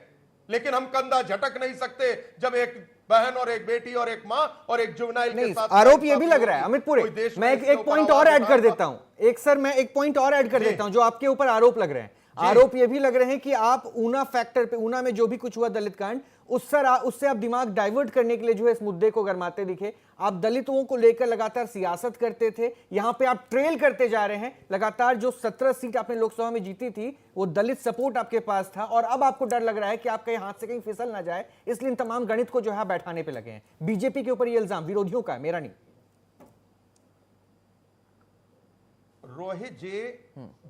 S10: लेकिन हम कंधा झटक नहीं सकते जब एक बहन और एक बेटी और एक मां और एक जुवेनाइल के साथ
S1: आरोप ये भी लग रहा है अमित पुरी। मैं एक पॉइंट और ऐड कर देता हूं। मैं एक पॉइंट और ऐड कर देता हूं जो आपके ऊपर आरोप लग रहे हैं। आरोप ये भी लग रहे हैं कि आप ऊना फैक्टर पे, ऊना में जो भी कुछ हुआ दलित कांड, उससे आप दिमाग डाइवर्ट करने के लिए जो है इस मुद्दे को गरमाते दिखे। आप दलितों को लेकर लगातार सियासत करते थे, यहां पे आप ट्रेल करते जा रहे हैं। लगातार जो 17 सीट आपने लोकसभा में जीती थी, वो दलित सपोर्ट आपके पास था, और अब आपको डर लग रहा है कि आप कहीं हाथ से कहीं फिसल ना जाए, इसलिए इन तमाम गणित को जो है बैठाने पे लगे हैं। बीजेपी के ऊपर ये इल्जाम विरोधियों का, मेरा नहीं।
S10: रोहित जी,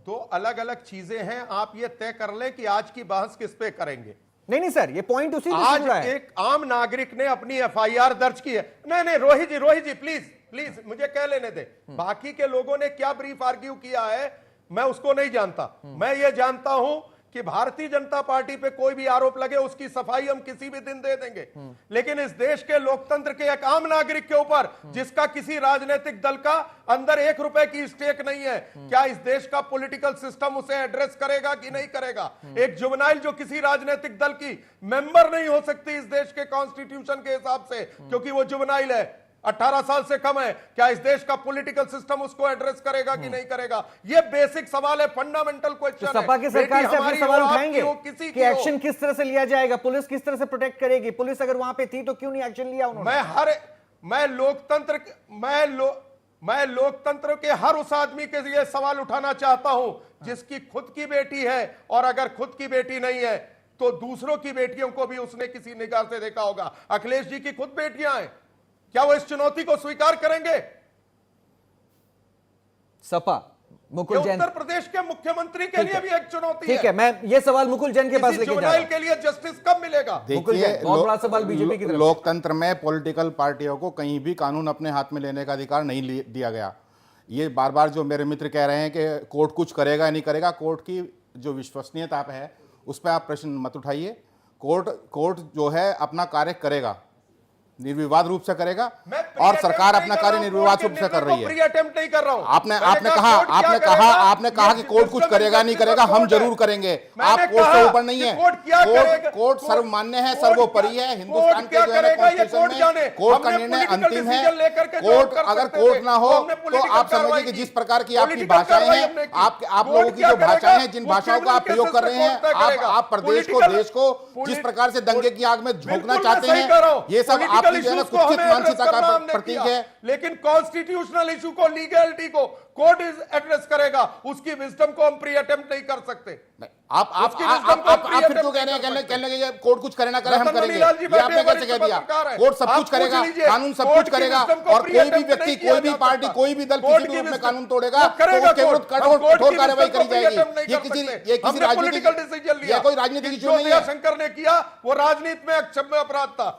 S10: दो अलग अलग चीजें हैं। आप ये तय कर लें कि आज की बहस किस पे करेंगे।
S1: नहीं सर, ये पॉइंट उसी
S10: आज एक आम नागरिक ने अपनी एफआईआर दर्ज की है। नहीं रोहित जी प्लीज मुझे कह लेने दे। बाकी के लोगों ने क्या ब्रीफ आर्ग्यू किया है मैं उसको नहीं जानता। मैं ये जानता हूं कि भारतीय जनता पार्टी पे कोई भी आरोप लगे उसकी सफाई हम किसी भी दिन दे देंगे। लेकिन इस देश के लोकतंत्र के एक आम नागरिक के ऊपर, जिसका किसी राजनीतिक दल का अंदर 1 रुपए की स्टेक नहीं है, क्या इस देश का पॉलिटिकल सिस्टम उसे एड्रेस करेगा कि नहीं करेगा? एक जुवेनाइल जो किसी राजनीतिक दल की मेंबर नहीं हो सकती इस देश के कॉन्स्टिट्यूशन के हिसाब से, क्योंकि वो जुवेनाइल है, 18 साल से कम है, क्या इस देश का पॉलिटिकल सिस्टम उसको एड्रेस करेगा कि नहीं करेगा? ये बेसिक सवाल है, फंडामेंटल क्वेश्चन है।
S1: सपा की सरकार से अपने सवाल उठाएंगे कि एक्शन किस तरह से लिया जाएगा, पुलिस किस तरह से प्रोटेक्ट करेगी? पुलिस अगर वहां पे थी तो क्यों नहीं एक्शन लिया उन्होंने?
S10: मैं लोकतंत्र के हर उस आदमी के लिए सवाल उठाना चाहता हूं जिसकी खुद की बेटी है, और अगर खुद की बेटी नहीं है तो दूसरों की बेटियों को भी उसने किसी निगाह से देखा होगा। अखिलेश जी की खुद बेटियां हैं, क्या वो इस चुनौती को स्वीकार करेंगे?
S1: सपा मुकुल जैन
S10: उत्तर प्रदेश के मुख्यमंत्री के लिए भी एक चुनौती है।
S1: ठीक है, मैं ये सवाल मुकुल जैन के पास लेके जा रहा हूं।
S10: के लिए जस्टिस कब मिलेगा?
S6: देखिए,
S1: बहुत बड़ा सवाल बीजेपी की तरफ।
S6: लोकतंत्र में पॉलिटिकल पार्टियों को कहीं भी कानून अपने हाथ में लेने का अधिकार नहीं दिया गया। ये बार बार जो मेरे मित्र कह रहे हैं कि कोर्ट कुछ करेगा नहीं करेगा, कोर्ट की जो विश्वसनीयता है उस पर आप प्रश्न मत उठाइए। कोर्ट जो है अपना कार्य करेगा, निर्विवाद रूप से करेगा, और सरकार अपना कार्य निर्विवाद रूप से कर रही है। आपने कहा कि कोर्ट कुछ करेगा नहीं करेगा, हम जरूर करेंगे। आप कोर्ट से ऊपर नहीं है। कोर्ट सर्वमान्य है, सर्वोपरि है। हिंदुस्तान के जो है कॉन्स्टिट्यूशन में कोर्ट का निर्णय अंतिम है। कोर्ट अगर कोर्ट ना हो तो आप समझिए कि जिस प्रकार की आपकी भाषाएं हैं, आप लोगों की जो भाषाएं हैं, जिन भाषाओं का आप प्रयोग कर रहे हैं, आप प्रदेश को, देश को जिस प्रकार से दंगे की आग में झोंकना चाहते हैं, ये सब
S10: पॉलिटिकल
S6: जो है ना
S10: इश्यूज को
S6: कुत्सित
S10: हमें एड्रेस
S6: मानसिकता
S10: करना
S6: का
S10: हमने
S6: प्रतीक
S10: किया,
S6: है।
S10: लेकिन कॉन्स्टिट्यूशनल इशू को, लीगैलिटी को कोर्ट एड्रेस करेगा, उसकी विजडम को हम प्री अटेम्प्ट नहीं कर सकते।
S6: आप फिर क्यों कह रहे हैं कहने के कोर्ट कुछ करे ना करे हम करेंगे? ये आपने कैसे कह दिया? कोर्ट सब कुछ करेगा, कानून सब कुछ करेगा, और कोई भी व्यक्ति, कोई भी पार्टी, कोई भी दल किसी भी रूप में कानून तोड़ेगा तो उसके विरुद्ध कठोर कार्रवाई करी जाएगी। ये किसी राजनीतिक
S10: डिसीजन लिया,
S6: ये कोई राजनीतिक इशू
S10: जो
S6: नहीं है।
S10: शंकर ने किया वो राजनीति में क्षम्य अपराध था।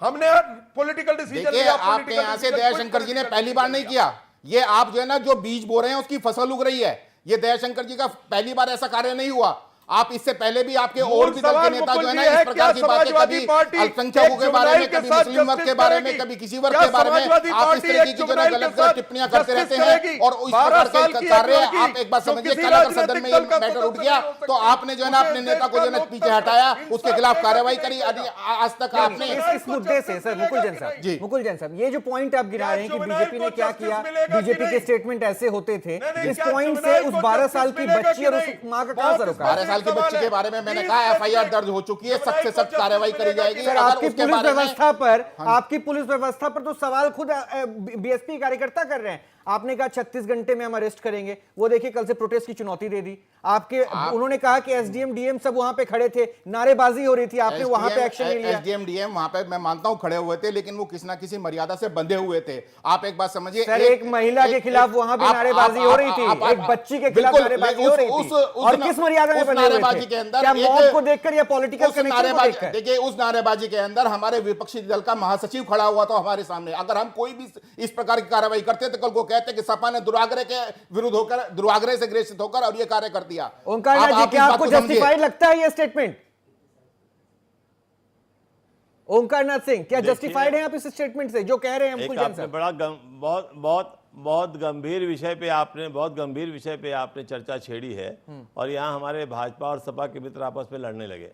S10: हमने पॉलिटिकल डिसीजन
S6: देखिए,
S10: लिया।
S6: आपके यहाँ से दयाशंकर जी ने पहली बार नहीं किया। ये आप जो है ना जो बीज बो रहे हैं उसकी फसल उग रही है। ये दयाशंकर जी का पहली बार ऐसा कार्य नहीं हुआ। आप इससे पहले भी आपके और भी दल के नेता जो है ना इस प्रकार की बातें, कभी अल्पसंख्यकों के बारे में, कभी मुस्लिम वर्ग के बारे में, कभी किसी वर्ग के बारे में आप इस तरह की जो है गलत टिप्पणियां करते रहते हैं। और इस प्रकार के कार्य आप एक बात समझिए, कल अगर सदन में ये मैटर उठ गया तो आपने जो है ना अपने नेता को जो है पीछे हटाया, उसके खिलाफ कार्रवाई करी। आज तक आपने
S1: इस मुद्दे से सर मुकुल जैन साहब जी, मुकुल जैन साहब, ये जो पॉइंट आप गिरा रहे हैं कि बीजेपी ने क्या किया, बीजेपी के स्टेटमेंट ऐसे होते थे, इस पॉइंट से उस 12 साल की बच्ची और उस मां का कहां सर?
S6: 12 साल की बच्ची के बारे में मैंने कहा एफआईआर दर्ज हो चुकी है, सख्त से सख्त कार्रवाई करी जाएगी।
S1: सर आपकी पुलिस व्यवस्था पर, आपकी पुलिस व्यवस्था पर तो सवाल खुद बीएसपी कार्यकर्ता कर रहे हैं। आपने कहा 36 घंटे में हम अरेस्ट करेंगे, वो देखिए कल से प्रोटेस्ट की चुनौती दे दी आपके। उन्होंने कहा कि एसडीएम डीएम सब वहां पे खड़े थे, नारेबाजी हो रही थी, आपने वहां पे एक्शन नहीं लिया।
S6: एसडीएम डीएम वहां पे मैं मानता हूं खड़े हुए थे, लेकिन वो किसी ना किसी मर्यादा से बंधे हुए थे। आप एक बात समझिए,
S1: सर एक महिला के खिलाफ वहां भी नारेबाजी हो रही थी, एक बच्ची के खिलाफ नारेबाजी हो रही थी, और किस मर्यादा में बंधे हुए थे? क्या मौत को देखकर या पॉलिटिकल कनेक्शन को देखकर?
S6: देखिए, उस नारेबाजी के अंदर हमारे विपक्षी दल का महासचिव खड़ा हुआ था हमारे सामने। अगर हम कोई भी इस प्रकार की कार्रवाई करते तो कल को कहते कि सपा ने दुराग्रह के विरुद्ध होकर, दुराग्रह से ग्रसित होकर और ये कार्य कर दिया।
S1: ओंकार नाथ जी, क्या आपको जस्टिफाइड लगता है ये स्टेटमेंट? ओंकार नाथ सिंह, क्या जस्टिफाइड है आप इस स्टेटमेंट से जो कह रहे हैं मुकुल जैन साहब?
S9: बड़ा बहुत गंभीर विषय पे आपने चर्चा छेड़ी है, और यहाँ हमारे भाजपा और सपा के मित्र आपस में लड़ने लगे।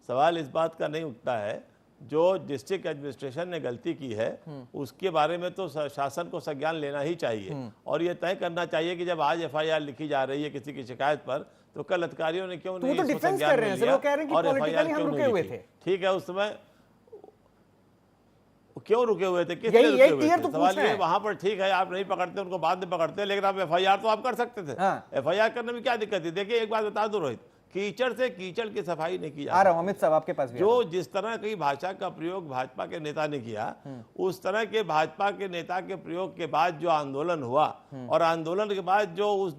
S9: सवाल इस बात का नहीं उठता है, जो डिस्ट्रिक्ट एडमिनिस्ट्रेशन ने गलती की है उसके बारे में तो शासन को संज्ञान लेना ही चाहिए, और ये तय करना चाहिए कि जब आज एफआईआर लिखी जा रही है किसी की शिकायत पर, तो कल अधिकारियों ने क्यों नहीं इसको संज्ञान में लिया और एफआईआर क्यों नहीं लिखी? ठीक है, उस समय क्यों रुके हुए थे, किस लिए रुके हुए थे? सवाल ये, वहां पर ठीक है आप नहीं पकड़ते उनको, बाद में पकड़ते, लेकिन आप एफआईआर तो आप कर सकते थे। एफआईआर करने में क्या दिक्कत थी? देखिए एक बात बता दो रोहित, कीचड़ से कीचड़ की सफाई नहीं की जा रही।
S1: अमित साहब आपके पास भी
S9: जो जिस तरह की भाषा का प्रयोग भाजपा के नेता ने किया, उस तरह के भाजपा के नेता के प्रयोग के बाद जो आंदोलन हुआ, और आंदोलन के बाद जो उस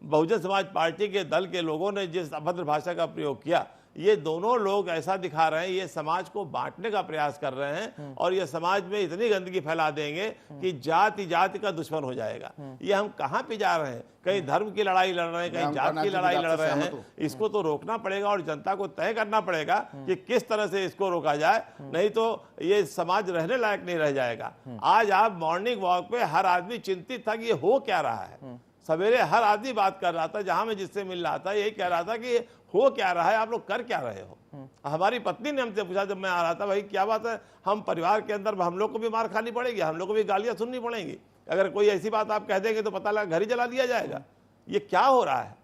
S9: बहुजन समाज पार्टी के दल के लोगों ने जिस अभद्र भाषा का प्रयोग किया, ये दोनों लोग ऐसा दिखा रहे हैं, ये समाज को बांटने का प्रयास कर रहे हैं, और ये समाज में इतनी गंदगी फैला देंगे कि जाति जाति का दुश्मन हो जाएगा। ये हम कहाँ पे जा रहे हैं? कहीं धर्म की लड़ाई लड़ रहे हैं, कहीं जात की लड़ाई लड़ रहे हैं। इसको तो रोकना पड़ेगा, और जनता को तय करना पड़ेगा कि किस तरह से इसको रोका जाए, नहीं तो ये समाज रहने लायक नहीं रह जाएगा। आज आप मॉर्निंग वॉक पे हर आदमी चिंतित था कि ये हो क्या रहा है। सवेरे हर आदमी बात कर रहा था, जहां मैं जिससे मिल रहा था यही कह रहा था कि हो क्या रहा है, आप लोग कर क्या रहे हो। हमारी पत्नी ने हमसे पूछा जब मैं आ रहा था, भाई क्या बात है, हम परिवार के अंदर हम लोग को भी मार खानी पड़ेगी, हम लोग को भी गालियां सुननी पड़ेंगी, अगर कोई ऐसी बात आप कह देंगे तो पता लगा घर ही जला दिया जाएगा। ये क्या हो रहा है?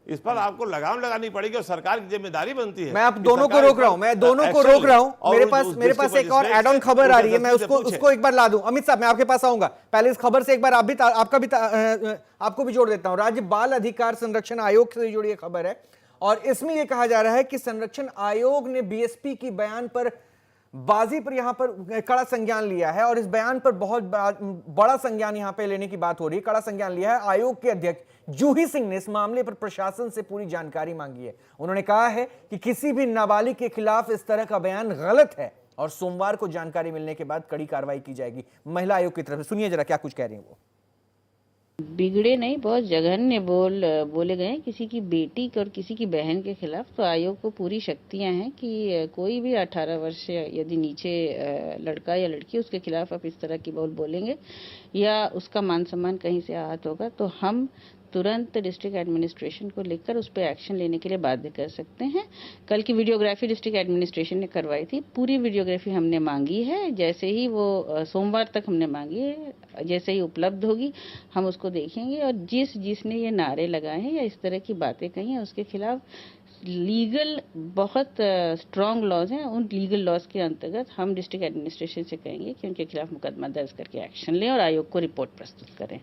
S9: इस पर आपको लगाम लगानी पड़ेगी, और सरकार की जिम्मेदारी बनती है।
S1: मैं आप दोनों को रोक रहा हूं, मेरे पास एक और एड ऑन खबर आ रही है, मैं उसको एक बार ला दूं। अमित साहब मैं आपके पास आऊंगा, पहले इस खबर से एक बार आपको भी जोड़ देता हूं। राज्य बाल अधिकार संरक्षण आयोग से जुड़ी एक खबर है, और इसमें यह कहा जा रहा है कि संरक्षण आयोग ने बीएसपी की बयान पर बाजी पर यहां पर कड़ा संज्ञान लिया है, और इस बयान पर बहुत बड़ा संज्ञान यहां पे लेने की बात हो रही है, कड़ा संज्ञान लिया है। आयोग के अध्यक्ष जूही सिंह ने इस मामले पर प्रशासन से पूरी जानकारी मांगी है। उन्होंने कहा है कि किसी भी नाबालिग के खिलाफ इस तरह का बयान गलत है, और सोमवार को जानकारी मिलने के बाद कड़ी कार्रवाई की जाएगी महिला आयोग की तरफ से। सुनिए जरा क्या कुछ कह रही है वो।
S11: बिगड़े नहीं, बहुत जघन्य बोले गए किसी की बेटी और किसी की बहन के खिलाफ। तो आयोग को पूरी शक्तियां हैं कि कोई भी 18 वर्ष यदि नीचे लड़का या लड़की, उसके खिलाफ आप इस तरह की बोलेंगे या उसका मान सम्मान कहीं से आहत होगा, तो हम तुरंत डिस्ट्रिक्ट एडमिनिस्ट्रेशन को लिखकर उस पर एक्शन लेने के लिए बाध्य कर सकते हैं। कल की वीडियोग्राफी डिस्ट्रिक्ट एडमिनिस्ट्रेशन ने करवाई थी, पूरी वीडियोग्राफी हमने मांगी है। जैसे ही वो सोमवार तक हमने मांगी है, जैसे ही उपलब्ध होगी हम उसको देखेंगे, और जिसने ये नारे लगाए हैं या इस तरह की बातें कही हैं उसके खिलाफ लीगल बहुत स्ट्रॉन्ग लॉज हैं, उन लीगल लॉज के अंतर्गत हम डिस्ट्रिक्ट एडमिनिस्ट्रेशन से कहेंगे कि उनके खिलाफ मुकदमा दर्ज करके एक्शन लें और आयोग को रिपोर्ट प्रस्तुत करें।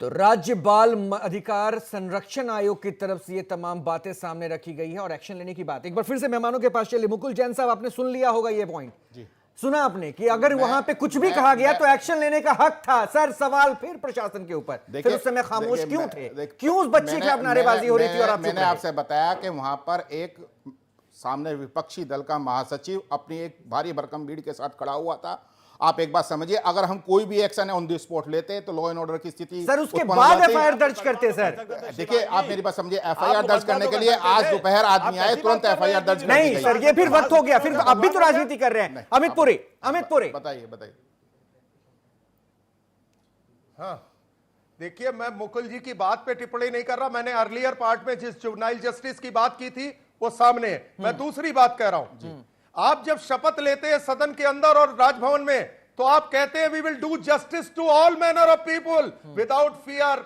S1: तो राज्य बाल अधिकार संरक्षण आयोग की तरफ से ये तमाम बातें सामने रखी गई है और एक्शन लेने की बात। एक बार फिर से मेहमानों के पास चलिए। मुकुल जैन साहब, आपने सुन लिया होगा ये पॉइंट, सुना आपने कि अगर वहां पे कुछ भी कहा गया तो एक्शन लेने का हक था। सर, सवाल फिर प्रशासन के ऊपर, फिर उस समय खामोश क्यों थे? क्यों उस बच्ची के खिलाफ नारेबाजी हो रही थी और आप
S6: मैंने आपसे बताया कि वहां पर एक सामने विपक्षी दल का महासचिव अपनी एक भारी भरकम भीड़ के साथ खड़ा हुआ था। आप एक बात समझिए, अगर हम कोई भी एक्शन ऑन द स्पॉट लेते तो लॉ एंड ऑर्डर की स्थिति
S1: सर उसके बाद एफआईआर दर्ज करते। सर
S6: देखिए, आप मेरी बात समझिए, एफआईआर दर्ज करने के लिए आज दोपहर आदमी आए, तुरंत एफआईआर दर्ज
S1: नहीं सर, ये फिर वक्त हो गया, फिर अब भी तो राजनीति कर रहे हैं। अमित पुरी
S6: बताइए।
S10: हाँ, देखिए, मैं मुकुल जी की बात पे टिप्पणी नहीं कर रहा। मैंने अर्लियर पार्ट में जिस जुवेनाइल जस्टिस की बात की थी वो सामने है। मैं दूसरी बात कह रहा हूं। आप जब शपथ लेते हैं सदन के अंदर और राजभवन में, तो आप कहते हैं we will do justice to all manner of people without fear,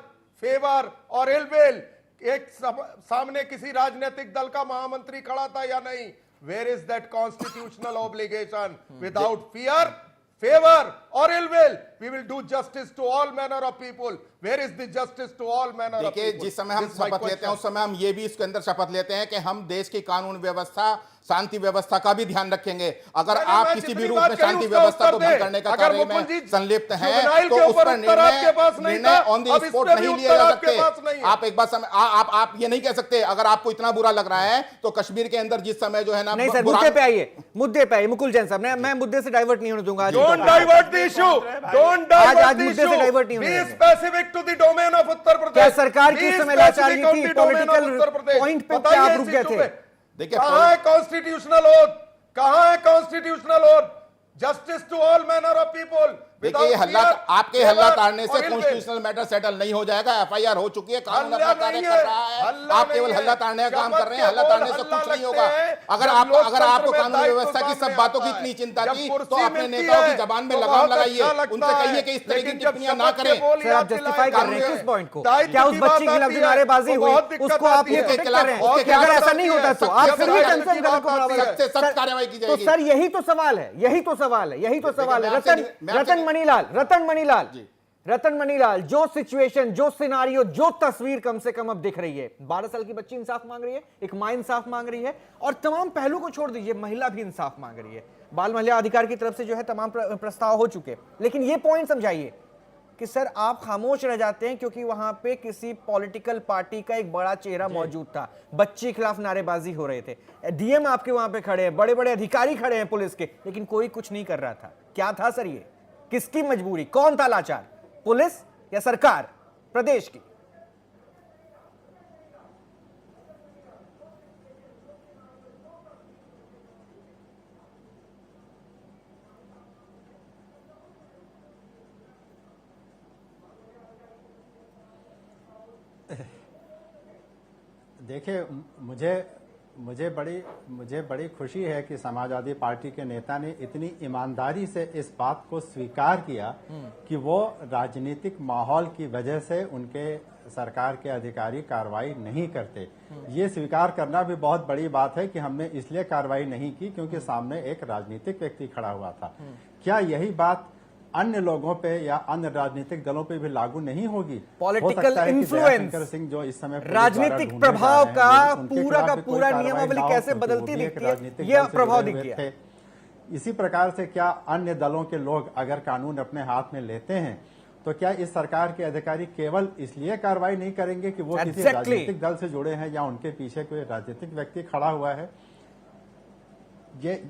S10: favour और इल विल। एक सामने किसी राजनीतिक दल का महामंत्री खड़ा था या नहीं? Where is that constitutional obligation? Without fear, favour और ill will we will do justice to all manner of people. Where is the justice to all manner of people?
S6: जिस समय हम शपथ लेते हैं उस समय हम ये भी इसके अंदर शपथ लेते हैं कि हम देश की कानून व्यवस्था, शांति व्यवस्था का भी ध्यान रखेंगे। अगर आप किसी भी रूप में शांति व्यवस्था को भंग करने का कार्य में संलिप्त हैं तो उस पर निर्णय ऑन द स्पॉट नहीं लिया जा सकते। आप एक बात आप ये नहीं कह सकते। अगर आपको इतना बुरा लग रहा है तो कश्मीर के अंदर जिस समय जो है ना,
S1: नहीं सर, मुद्दे पे आइए मुकुल जैन साहब। मैं मुद्दे से डाइवर्ट नहीं होने दूंगा।
S10: Don't divert the issue, don't divert the
S1: मुद्दे से डाइवर्ट नहीं होने
S10: be specific to the domain of Uttar Pradesh.
S1: क्या सरकार की समय लाचारी थी? पॉलिटिकल पॉइंट पे क्या आप रुक गए थे?
S10: देखिए, कहां है कॉन्स्टिट्यूशनल ओथ? कहां है constitutional oath? Justice to all manner of people.
S6: देखिए, आपके हल्ला ताड़ने से कॉन्स्टिट्यूशनल मैटर सेटल नहीं हो जाएगा। एफआईआर हो चुकी है, कानून अपना कार्य कर रहा है। आप केवल हल्ला ताड़ने का काम कर रहे हैं। हल्ला ताड़ने से कुछ नहीं होगा। अगर आपको कानून व्यवस्था की सब बातों की इतनी चिंता थी तो अपने नेताओं की जबान में लगाम लगाइए, उनसे कहिए कि इस तरह की टिप्पणियां ना करें।
S1: सर, आप जस्टिफाई कर रहे हैं किस पॉइंट को? क्या उस बच्ची के खिलाफ जो नारेबाजी हुई उसको आप ये प्रोटेक्ट कर रहे हैं? अगर ऐसा नहीं होता तो आप फिर भी कंसर्न गलत को बढ़ावा देते।
S6: सख्त कार्रवाई की जाएगी।
S1: तो सर यही तो सवाल है। रतन मनीलाल, जो सिचुएशन, जो सिनारियो, जो तस्वीर कम से कम अब दिख रही है, 12 साल की बच्ची इंसाफ मांग रही है, एक मां इंसाफ मांग रही है और तमाम पहलू को छोड़ दीजिए, महिला भी इंसाफ मांग रही है। बाल महिला अधिकार की तरफ से जो है तमाम प्रस्ताव हो चुके, लेकिन ये पॉइंट समझाइए कि सर आप खामोश रह जाते हैं क्योंकि वहां पे किसी पॉलिटिकल पार्टी का एक बड़ा चेहरा मौजूद था, बच्ची के खिलाफ नारेबाजी हो रहे थे, डीएम आपके वहां पे खड़े हैं, बड़े बड़े अधिकारी खड़े हैं पुलिस के, लेकिन कोई कुछ नहीं कर रहा था। क्या था सर ये? किसकी मजबूरी? कौन था लाचार? पुलिस या सरकार प्रदेश की?
S8: देखिए, मुझे बड़ी खुशी है कि समाजवादी पार्टी के नेता ने इतनी ईमानदारी से इस बात को स्वीकार किया कि वो राजनीतिक माहौल की वजह से उनके सरकार के अधिकारी कार्रवाई नहीं करते। ये स्वीकार करना भी बहुत बड़ी बात है कि हमने इसलिए कार्रवाई नहीं की क्योंकि सामने एक राजनीतिक व्यक्ति खड़ा हुआ था। क्या यही बात अन्य लोगों पे या अन्य राजनीतिक दलों पे भी लागू नहीं होगी?
S1: पॉलिटिकल इन्फ्लुएंस
S8: सिंह जो इस समय
S1: राजनीतिक प्रभाव का पूरा नियमावली कैसे बदलती दिखती है, यह प्रभाव दिख गया।
S8: इसी प्रकार से क्या अन्य दलों के लोग अगर कानून अपने हाथ में लेते हैं तो क्या इस सरकार के अधिकारी केवल इसलिए कार्रवाई नहीं करेंगे कि वो किसी राजनीतिक दल से जुड़े हैं या उनके पीछे कोई राजनीतिक व्यक्ति खड़ा हुआ है? ये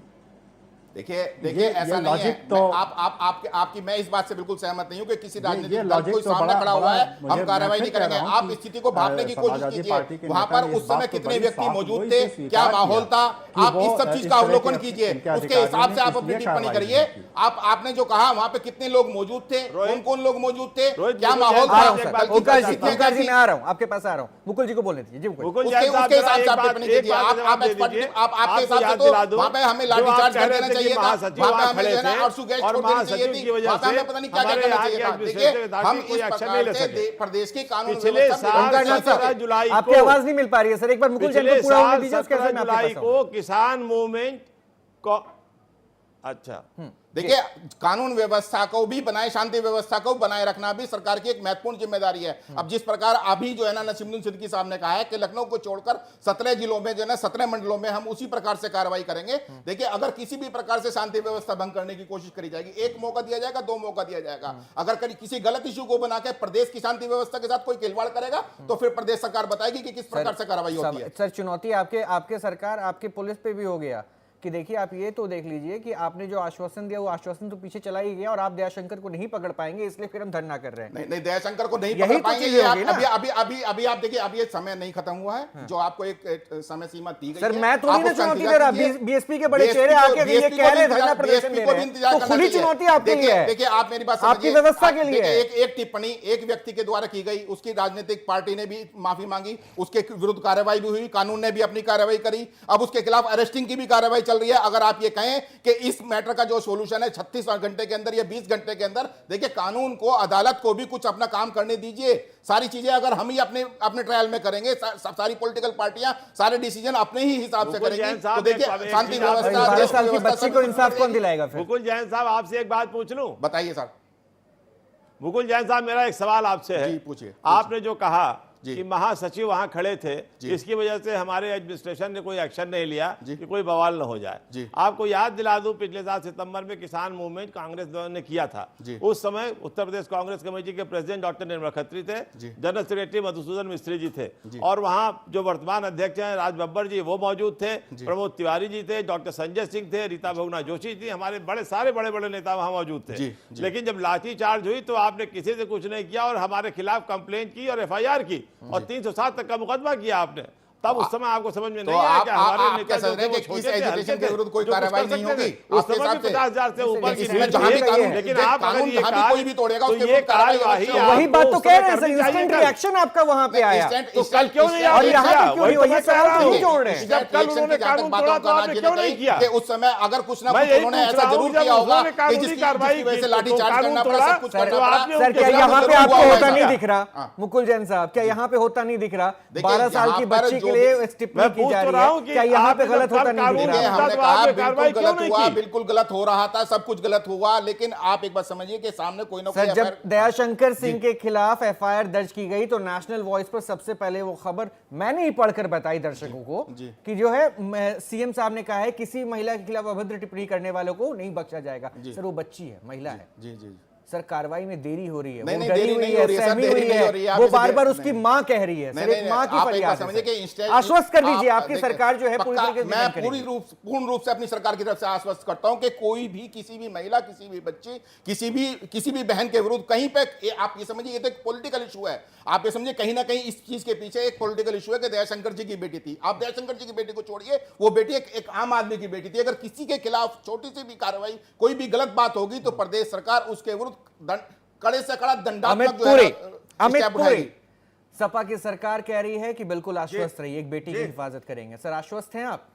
S6: देखिए ऐसा नहीं है। तो आपकी मैं इस बात से बिल्कुल सहमत नहीं हूं कि किसी राजनीतिक दल कोई सामने खड़ा हुआ है हम कार्रवाई नहीं करेंगे। आप स्थिति को भापने की कोशिश कीजिए, वहां पर उस समय कितने व्यक्ति मौजूद थे, क्या माहौल था, आप इस सब चीज का अवलोकन कीजिए, उसके हिसाब से आप अपनी टिप्पणी करिए। आपने जो कहा वहां पे कितने लोग मौजूद थे, कौन लोग मौजूद थे, क्या माहौल था?
S1: ओंकार जी मैं आ रहा हूं, आपके पास आ रहा हूं। मुकुल जी को बोलने दीजिए।
S6: उसके हिसाब से आप टिप्पणी कीजिए। आप आपके हिसाब से तो वहां पे हमें लाठीचार्ज कर देना चाहिए चाहिए था,
S9: महासचिव
S6: वहाँ पे
S9: वहाँ
S6: हमें
S9: खड़े
S6: जो है ना
S9: थे
S6: आरसू गैस
S9: और
S6: छोड़ देनी
S9: महासचिव
S6: चाहिए
S9: की
S6: थी,
S9: वजह
S6: वहाँ पे
S9: से
S6: हमें पता नहीं क्या क्या
S9: हमारे
S6: करना
S9: यहाँ
S6: चाहिए
S9: के
S6: था।
S9: एडमिनिस्ट्रेटिव
S6: देखिए
S9: अथॉरिटी
S6: हम
S9: कोई
S6: इस
S9: एक्शन नहीं ले
S6: प्रकार
S9: सके।
S6: से प्रदेश की कानून
S9: पिछले
S6: व्यवस्था
S9: साल
S6: बिगड़ना
S9: 17
S6: चाहिए।
S9: जुलाई
S1: आपकी
S9: को
S1: आवाज नहीं मिल पा रही है सर, एक बार मुकुल जैन
S9: पिछले
S1: को पूरा होने
S9: साल
S1: दीजिए, उसके
S9: 17
S1: बाद मैं आपके
S9: जुलाई
S1: पास आऊं।
S9: को किसान मूवमेंट को अच्छा
S6: देखिए कानून व्यवस्था को भी बनाए, शांति व्यवस्था को बनाए रखना भी सरकार की एक महत्वपूर्ण जिम्मेदारी है। अब जिस प्रकार अभी जो है ना नसीमुद्दीन सिद्दीकी साहब ने कहा है कि लखनऊ को छोड़कर 17 जिलों में जो है ना 17 मंडलों में हम उसी प्रकार से कार्रवाई करेंगे। देखिए अगर किसी भी प्रकार से शांति व्यवस्था भंग करने की कोशिश करी जाएगी, एक मौका दिया जाएगा, 2 मौका दिया जाएगा। अगर किसी गलत इशू को बना के प्रदेश की शांति व्यवस्था के साथ कोई खिलवाड़ करेगा तो फिर प्रदेश सरकार बताएगी कि किस प्रकार से कार्रवाई होती है।
S1: सर चुनौती आपके सरकार, आपके पुलिस पे भी हो गया कि देखिए आप ये तो देख लीजिए कि आपने जो आश्वासन दिया वो आश्वासन तो पीछे चला ही गया और आप दयाशंकर को नहीं पकड़ पाएंगे, इसलिए फिर हम धरना कर रहे हैं।
S6: नहीं दयाशंकर को नहीं
S1: यही
S6: पकड़
S1: तो
S6: पाएंगे।
S1: चीजें होगी ना।
S6: अभी आप देखिए, अब ये समय नहीं खत्म हुआ है जो आपको एक समय सीमा दी गई
S1: सर
S6: है।
S1: मैं तो नहीं
S6: आप
S1: ना
S6: उसका
S1: चुनौती दे
S6: इंतजार
S1: रहा,
S6: कीजिए।
S1: बीएसपी के बड़े चेहरे आके ये कह रहे धरना प्रदर्शन दे रहे हैं, तो खुली चुनौती आपके लिए है।
S6: देखिए आप मेरी बात
S1: आपकी व्यवस्था के लिए है।
S6: एक टिप्पणी एक व्यक्ति के द्वारा की गई, उसकी राजनीतिक पार्टी ने भी माफी मांगी, उसके विरुद्ध कार्रवाई भी हुई, कानून ने भी अपनी कार्रवाई करी, अब उसके खिलाफ अरेस्टिंग की भी कार्रवाई चल रही है। अगर आप ये कहें कि इस मैटर का जो सॉल्यूशन है 36 घंटे के अंदर या 20 घंटे के अंदर, देखिए कानून को, अदालत को भी कुछ अपना काम करने दीजिए। सारी चीजें अगर हम ही अपने ट्रायल में करेंगे, सारी पॉलिटिकल पार्टियां सारे डिसीजन अपने ही हिसाब से करेंगी, तो देखिए शांति व्यवस्था,
S1: 12
S6: देश
S1: साल की
S6: व्यवस्था
S1: बच्ची को इंसाफ कौन दिलाएगा फिर?
S9: मुकुल जैन साहब आपसे एक बात पूछ लूं?
S6: बताइए सर।
S9: मुकुल जैन साहब मेरा एक सवाल आपसे है।
S6: जी पूछिए।
S9: आपने जो कहा
S6: जी।
S9: कि महासचिव वहां खड़े थे, इसकी वजह से हमारे एडमिनिस्ट्रेशन ने कोई एक्शन नहीं लिया कि कोई बवाल न हो जाए।
S6: जी।
S9: आपको याद दिला दूं, पिछले साल सितंबर में किसान मूवमेंट कांग्रेस ने किया था। उस समय उत्तर प्रदेश कांग्रेस कमेटी के प्रेसिडेंट डॉक्टर निर्मल खत्री थे, जनरल सेक्रेटरी मधुसूदन मिस्त्री जी थे, और वहां जो वर्तमान अध्यक्ष हैं राज बब्बर जी वो मौजूद थे, प्रमोद तिवारी जी थे, डॉक्टर संजय सिंह थे, रीता बहुगुणा जोशी थी, हमारे सारे बड़े बड़े नेता वहां मौजूद थे। लेकिन जब लाठी चार्ज हुई तो आपने किसी से कुछ नहीं किया और हमारे खिलाफ कंप्लेंट की और FIR की और 307 तक का मुकदमा किया आपने। तब उस समय आपको समझ में नहीं आया कि हमारे नेता जो थे वो छोटे थे, हल्के थे,
S6: विरुद्ध कोई
S9: जो कुछ
S6: कार्रवाई
S9: कर
S6: नहीं
S9: सकते
S6: होगी।
S9: थे। उस समय भी 50,000 से ऊपर की रेट
S6: जहां भी
S9: थी,
S6: कानून,
S9: लेकिन आप अगर ये
S6: जहां भी कोई भी तोड़ेगा उसके
S9: ये
S6: विरुद्ध कार्रवाई
S9: कार्यवाही
S6: होगी।
S1: वही
S9: आपको
S1: बात तो
S9: उस
S1: कह
S9: समय
S1: रहे हैं सर,
S9: करनी चाहिए
S1: इंस्टेंट
S9: कल।
S1: रिएक्शन आपका वहां पे आया,
S9: तो कल क्यों नहीं
S1: और यहाँ पे क्यों नहीं हुआ? ये सवाल क्यों जोड़ रहे हैं?
S9: जब कल उन्होंने कानून तोड़ा तो आपने क्यों नहीं किया?
S6: कि उस समय अगर कुछ ना
S9: मैं
S6: कुछ
S9: यही
S6: उन्होंने
S9: पूछ
S6: ऐसा
S9: रहा हूं,
S6: जरूर
S9: जब
S6: किया होगा
S9: उन्होंने
S6: कि
S9: कानूनी
S6: जिसकी
S9: कार्रवाई
S6: वजह से
S9: की,
S6: लाठी
S9: तो
S6: चार्ज
S9: कानून
S6: करना पड़ा,
S9: तोड़ा,
S6: सब कुछ
S9: तो
S6: करना पड़ा।
S9: आपने
S1: सर क्या
S9: उनके
S1: यहाँ पे
S9: खिलाफ
S1: आपको
S9: हुआ
S1: होता नहीं
S9: ऐसा?
S1: दिख रहा? मुकुल जैन साहब क्या यहाँ पे होता नहीं दिख रहा?
S6: देखिए,
S1: 12 साल
S6: यहाँ
S1: की
S6: पर
S1: बच्ची
S6: जो
S1: के लिए
S6: भी-
S1: टिप्पणी
S9: मैं
S1: की
S9: पूछ
S1: जा रही
S9: रहा हूं
S1: है,
S9: कि
S1: क्या यहाँ पे
S9: आपने
S1: गलत
S9: जब
S1: होता
S9: कल
S1: नहीं दिख
S9: कानून
S6: देखिए,
S1: रहा?
S9: के
S6: हमने
S9: तो
S6: कहा
S9: आपने
S6: बिल्कुल
S9: कार्रवाई क्यों
S6: गलत
S9: नहीं
S6: हुआ,
S9: की?
S6: बिल्कुल गलत हो रहा था, सब कुछ गलत हुआ, लेकिन आप एक बात समझिए कि सामने कोई ना कोई
S1: सर जब
S6: FIR
S1: दयाशंकर सिंह के खिलाफ FIR दर्ज की गई तो नेशनल वॉइस पर सबसे पहले वो खबर मैंने ही पढ़कर बताई दर्शकों को कि जो है CM साहब ने कहा है किसी महिला के खिलाफ अभद्र टिप्पणी करने वालों को नहीं बख्शा जाएगा। सर वो बच्ची है, महिला है।
S6: जी जी
S1: सर कार्रवाई में देरी हो रही है,
S6: नहीं,
S1: वो
S6: नहीं,
S1: डरी
S6: देरी
S1: हुई
S6: नहीं
S1: है,
S6: हो रही है, सर,
S1: सहमी
S6: देरी
S1: हुई
S6: नहीं हो रही है,
S1: है,
S6: आप
S1: वो
S6: इसे
S1: बार बार
S6: नहीं,
S1: उसकी
S6: नहीं।
S1: माँ कह रही है।
S6: नहीं,
S1: सर एक माँ की
S6: आप एक
S1: फरियाद
S6: बात
S1: है
S6: समझिए कि
S1: सर।
S6: इंस्टेंट
S1: आश्वस्त कर दीजिए, आपकी
S6: देखिए,
S1: सरकार जो है पूरी
S6: पक्का,
S1: तरीके से
S6: मैं
S1: डिफेंड
S6: पूर्ण रूप से अपनी सरकार की तरफ से आश्वस्त करता हूं कि कोई भी किसी भी महिला, किसी भी बच्ची, किसी भी बहन के विरुद्ध कहीं पे आप ये समझिए, ये तो एक पॉलिटिकल इशू है। आप ये समझिए कहीं ना कहीं इस चीज के पीछे एक पॉलिटिकल इशू है कि दयाशंकर जी की बेटी थी। आप दयाशंकर जी की बेटी को छोड़िए, वो बेटी एक आम आदमी की बेटी थी। अगर किसी के खिलाफ छोटी सी भी कार्रवाई, कोई भी गलत बात होगी तो प्रदेश सरकार उसके विरुद्ध कड़े से कड़ा दंडात्मक जो है स्टेप उठाएगी।
S1: सपा की सरकार कह रही है कि बिल्कुल आश्वस्त रहिए, एक बेटी की हिफाजत करेंगे। सर आश्वस्त हैं आप?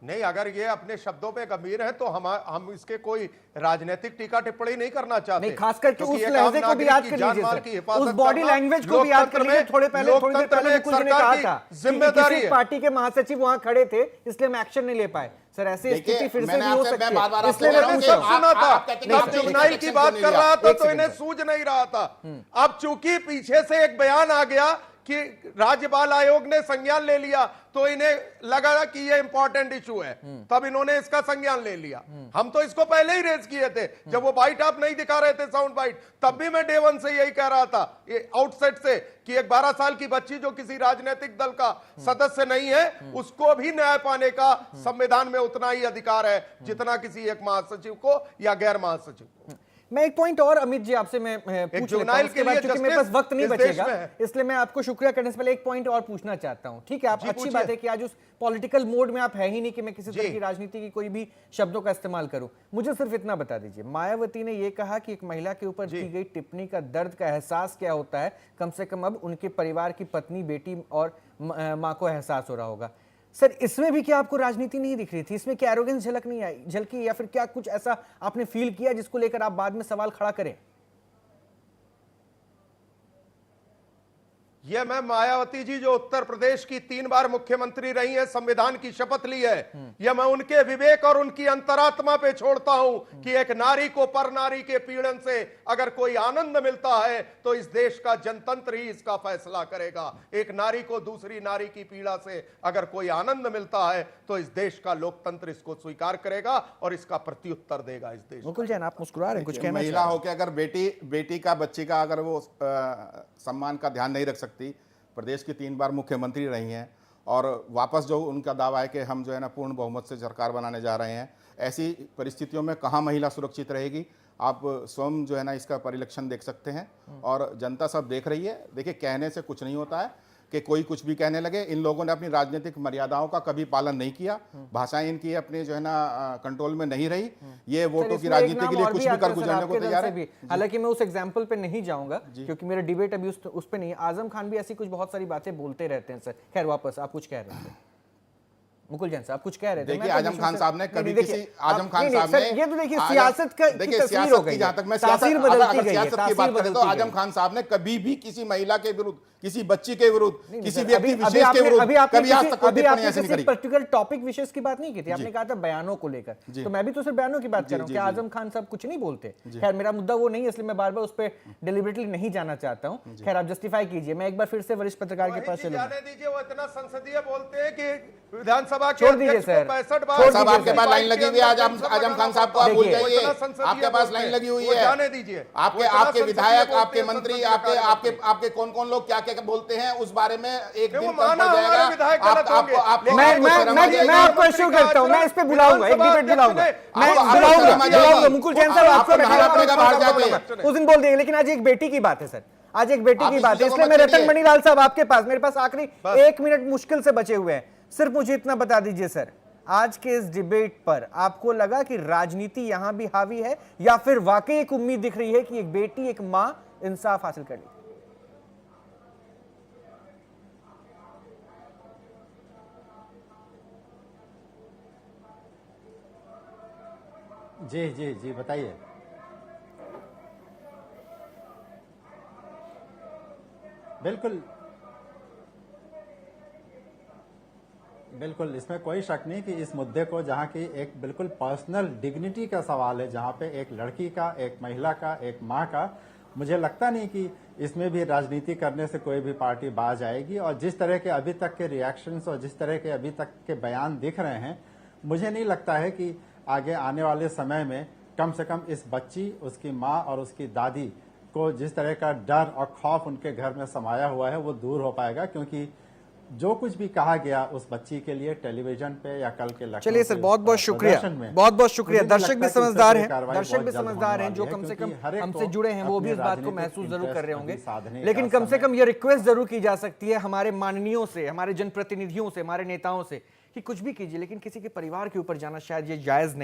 S10: नहीं, अगर ये अपने शब्दों पे गंभीर है तो हम इसके कोई राजनीतिक टीका टिप्पणी नहीं करना चाहते।
S1: नहीं, खास करके
S10: क्योंकि
S1: उस
S10: एक
S1: लहजे
S10: आम
S1: को भी
S10: नागरिक
S1: याद
S10: की
S1: कर
S10: जान
S1: लीजिए
S10: माल
S1: सर।
S10: की हिफाजत
S1: उस बॉडी
S10: करना
S1: लैंग्वेज को भी याद कर लीजिए। थोड़ी देर पहले
S10: लोकतंत्र
S1: मुकुल जी ने कहा था
S10: जिम्मेदारी
S1: किसी
S10: है।
S1: पार्टी के महासचिव वहां खड़े थे इसलिए हम एक्शन नहीं ले पाए। सर ऐसी स्थिति फिर से भी हो सकती है, इसलिए मैं पूछ रहा हूं।
S10: सुना था,
S6: नहीं,
S10: अब जुगनाइल की बात कर रहा था तो इन्हें सूझ नहीं रहा था। अब चूंकि पीछे से एक बयान आ गया कि राज्य बाल आयोग ने संज्ञान ले लिया तो इन्हें लगा कि ये इंपॉर्टेंट इशू है, तब इन्होंने इसका संज्ञान ले लिया। हम तो इसको पहले ही रेज किए थे, जब वो बाइट आप नहीं दिखा रहे थे, साउंड बाइट, तब भी मैं डे वन से यही कह रहा था आउटसेट से कि एक 12 साल की बच्ची जो किसी राजनीतिक दल का सदस्य नहीं है, उसको भी न्याय पाने का संविधान में उतना ही अधिकार है जितना किसी एक महासचिव को या गैर महासचिव को।
S1: मैं एक पॉइंट और अमित जी आपसे मैं पूछ लेता हूं, उसके बाद क्योंकि मेरे पास वक्त नहीं बचेगा, इसलिए मैं आपको शुक्रिया करने से पहले एक पॉइंट और पूछना चाहता हूं। ठीक है, आप अच्छी बात है कि आज उस पॉलिटिकल मोड में आप है ही नहीं कि मैं किसी तरह की राजनीति की कोई भी शब्दों का इस्तेमाल करूं। मुझे सिर्फ इतना बता दीजिए, मायावती ने यह कहा कि एक महिला के ऊपर की गई टिप्पणी का दर्द का एहसास क्या होता है, कम से कम अब उनके परिवार की पत्नी, बेटी और मां को एहसास हो रहा होगा। सर इसमें भी क्या आपको राजनीति नहीं दिख रही थी? इसमें क्या एरोगेंस झलक नहीं आई, झलकी, या फिर क्या कुछ ऐसा आपने फील किया जिसको लेकर आप बाद में सवाल खड़ा करें?
S10: ये मैं मायावती जी जो उत्तर प्रदेश की 3 बार मुख्यमंत्री रही है, संविधान की शपथ ली है, यह मैं उनके विवेक और उनकी अंतरात्मा पे छोड़ता हूं कि एक नारी को पर नारी के पीड़न से अगर कोई आनंद मिलता है तो इस देश का जनतंत्र ही इसका फैसला करेगा। एक नारी को दूसरी नारी की पीड़ा से अगर कोई आनंद मिलता है तो इस देश का लोकतंत्र इसको स्वीकार करेगा और इसका प्रत्युत्तर देगा इस देश।
S1: मुकुल जैन, आप मुस्कुरा रहे हैं, कुछ कहना?
S6: महिला हो के अगर बेटी का बच्ची का अगर वो सम्मान का ध्यान नहीं रख सकती, प्रदेश की 3 बार मुख्यमंत्री रही हैं और वापस जो उनका दावा है कि हम जो है ना पूर्ण बहुमत से सरकार बनाने जा रहे हैं, ऐसी परिस्थितियों में कहाँ महिला सुरक्षित रहेगी? आप स्वयं जो है ना इसका परिलक्षण देख सकते हैं और जनता सब देख रही है। देखिए, कहने से कुछ नहीं होता है कि कोई कुछ भी कहने लगे। इन लोगों ने अपनी राजनीतिक मर्यादाओं का कभी पालन नहीं किया, भाषाएं इनकी अपने जो है ना कंट्रोल में नहीं रही। ये वोटों की राजनीति के लिए कुछ भी कर गुजरने को तैयार है।
S1: हालांकि मैं उस एग्जाम्पल पे नहीं जाऊंगा क्योंकि मेरा डिबेट अभी उस पे नहीं है। आजम खान भी ऐसी कुछ बहुत सारी बातें बोलते रहते हैं सर। खैर, वापस आप कुछ कह रहे थे मुकुल जैन साहब, कुछ कह रहे थे।
S6: देखिए, आजम खान साहब ने कभी किसी आजम खान साहब ने
S1: ये तो देखिए सियासत का
S6: देखिए
S1: तस्वीर हो गई,
S6: जहां तक मैं
S1: सियासत
S6: की बात करें तो आजम खान साहब ने कभी भी किसी महिला के विरुद्ध, किसी बच्ची के विरुद्ध, किसी व्यक्ति विशेष के विरुद्ध कभी आज तक कोई टिप्पणी ऐसी नहीं करी।
S1: पर्टिकुलर टॉपिक विशेष की बात नहीं की थी, आपने कहा था बयानों को लेकर, तो मैं भी तो सिर्फ बयानों की बात कर रहा हूँ कि आजम खान साहब कुछ नहीं बोलते। खैर, मेरा मुद्दा वो नहीं है, इसलिए मैं बार बार उस पर डिलिबरेटली नहीं जाना चाहता हूँ। खैर, आप जस्टिफाई कीजिए। मैं एक बार फिर से वरिष्ठ पत्रकार के पास चलूंगा।
S10: दीजिए, वो इतना संसदीय बोलते हैं कि विधानसभा के
S1: छोड़ दीजिए सर,
S10: 65
S6: बार साहब आपके पास लाइन लगी हुई है। आजम खान साहब को आप भूल जाइए, आपके पास लाइन लगी हुई है।
S10: जाने दीजिए,
S6: आपके विधायक, आपके मंत्री, आपके कौन कौन लोग क्या क्या बोलते हैं उस बारे में एक दिन पड़ जाएगा।
S1: मैं आपको इश्यू करता हूँ, मैं इस पे बुलाऊंगा, एक डिबेट बुलाऊंगा, मैं बुलाऊंगा मुकुल जैन साहब, आपको उस दिन बोल देंगे। लेकिन आज एक बेटी की बात है सर, आज एक बेटी की बात है, इसलिए मैं रतन मणिलाल साहब आपके पास, मेरे पास आखिरी 1 मिनट मुश्किल से बचे हुए हैं। सिर्फ मुझे इतना बता दीजिए सर, आज के इस डिबेट पर आपको लगा कि राजनीति यहां भी हावी है या फिर वाकई एक उम्मीद दिख रही है कि एक बेटी, एक मां इंसाफ हासिल कर ले?
S8: जी जी जी, बताइए। बिल्कुल बिल्कुल, इसमें कोई शक नहीं कि इस मुद्दे को, जहां की एक बिल्कुल पर्सनल डिग्निटी का सवाल है, जहां पे एक लड़की का, एक महिला का, एक मां का, मुझे लगता नहीं कि इसमें भी राजनीति करने से कोई भी पार्टी बाज आएगी। और जिस तरह के अभी तक के रिएक्शंस और जिस तरह के अभी तक के बयान दिख रहे हैं, मुझे नहीं लगता है कि आगे आने वाले समय में कम से कम इस बच्ची, उसकी माँ और उसकी दादी को जिस तरह का डर और खौफ उनके घर में समाया हुआ है वो दूर हो पाएगा। क्योंकि जो कुछ भी कहा गया उस बच्ची के लिए टेलीविजन पे या कल के लखनऊ,
S1: चलिए सर, बहुत बहुत शुक्रिया, बहुत बहुत शुक्रिया। दर्शक भी समझदार हैं, दर्शक भी समझदार हैं, जो कम से कम हमसे जुड़े हैं, वो भी इस बात को महसूस जरूर कर रहे होंगे। लेकिन कम से कम ये रिक्वेस्ट जरूर की जा सकती है हमारे माननीयों से, हमारे जनप्रतिनिधियों से, हमारे नेताओं से कि कुछ भी कीजिए, लेकिन किसी के परिवार के ऊपर जाना शायद ये जायज नहीं।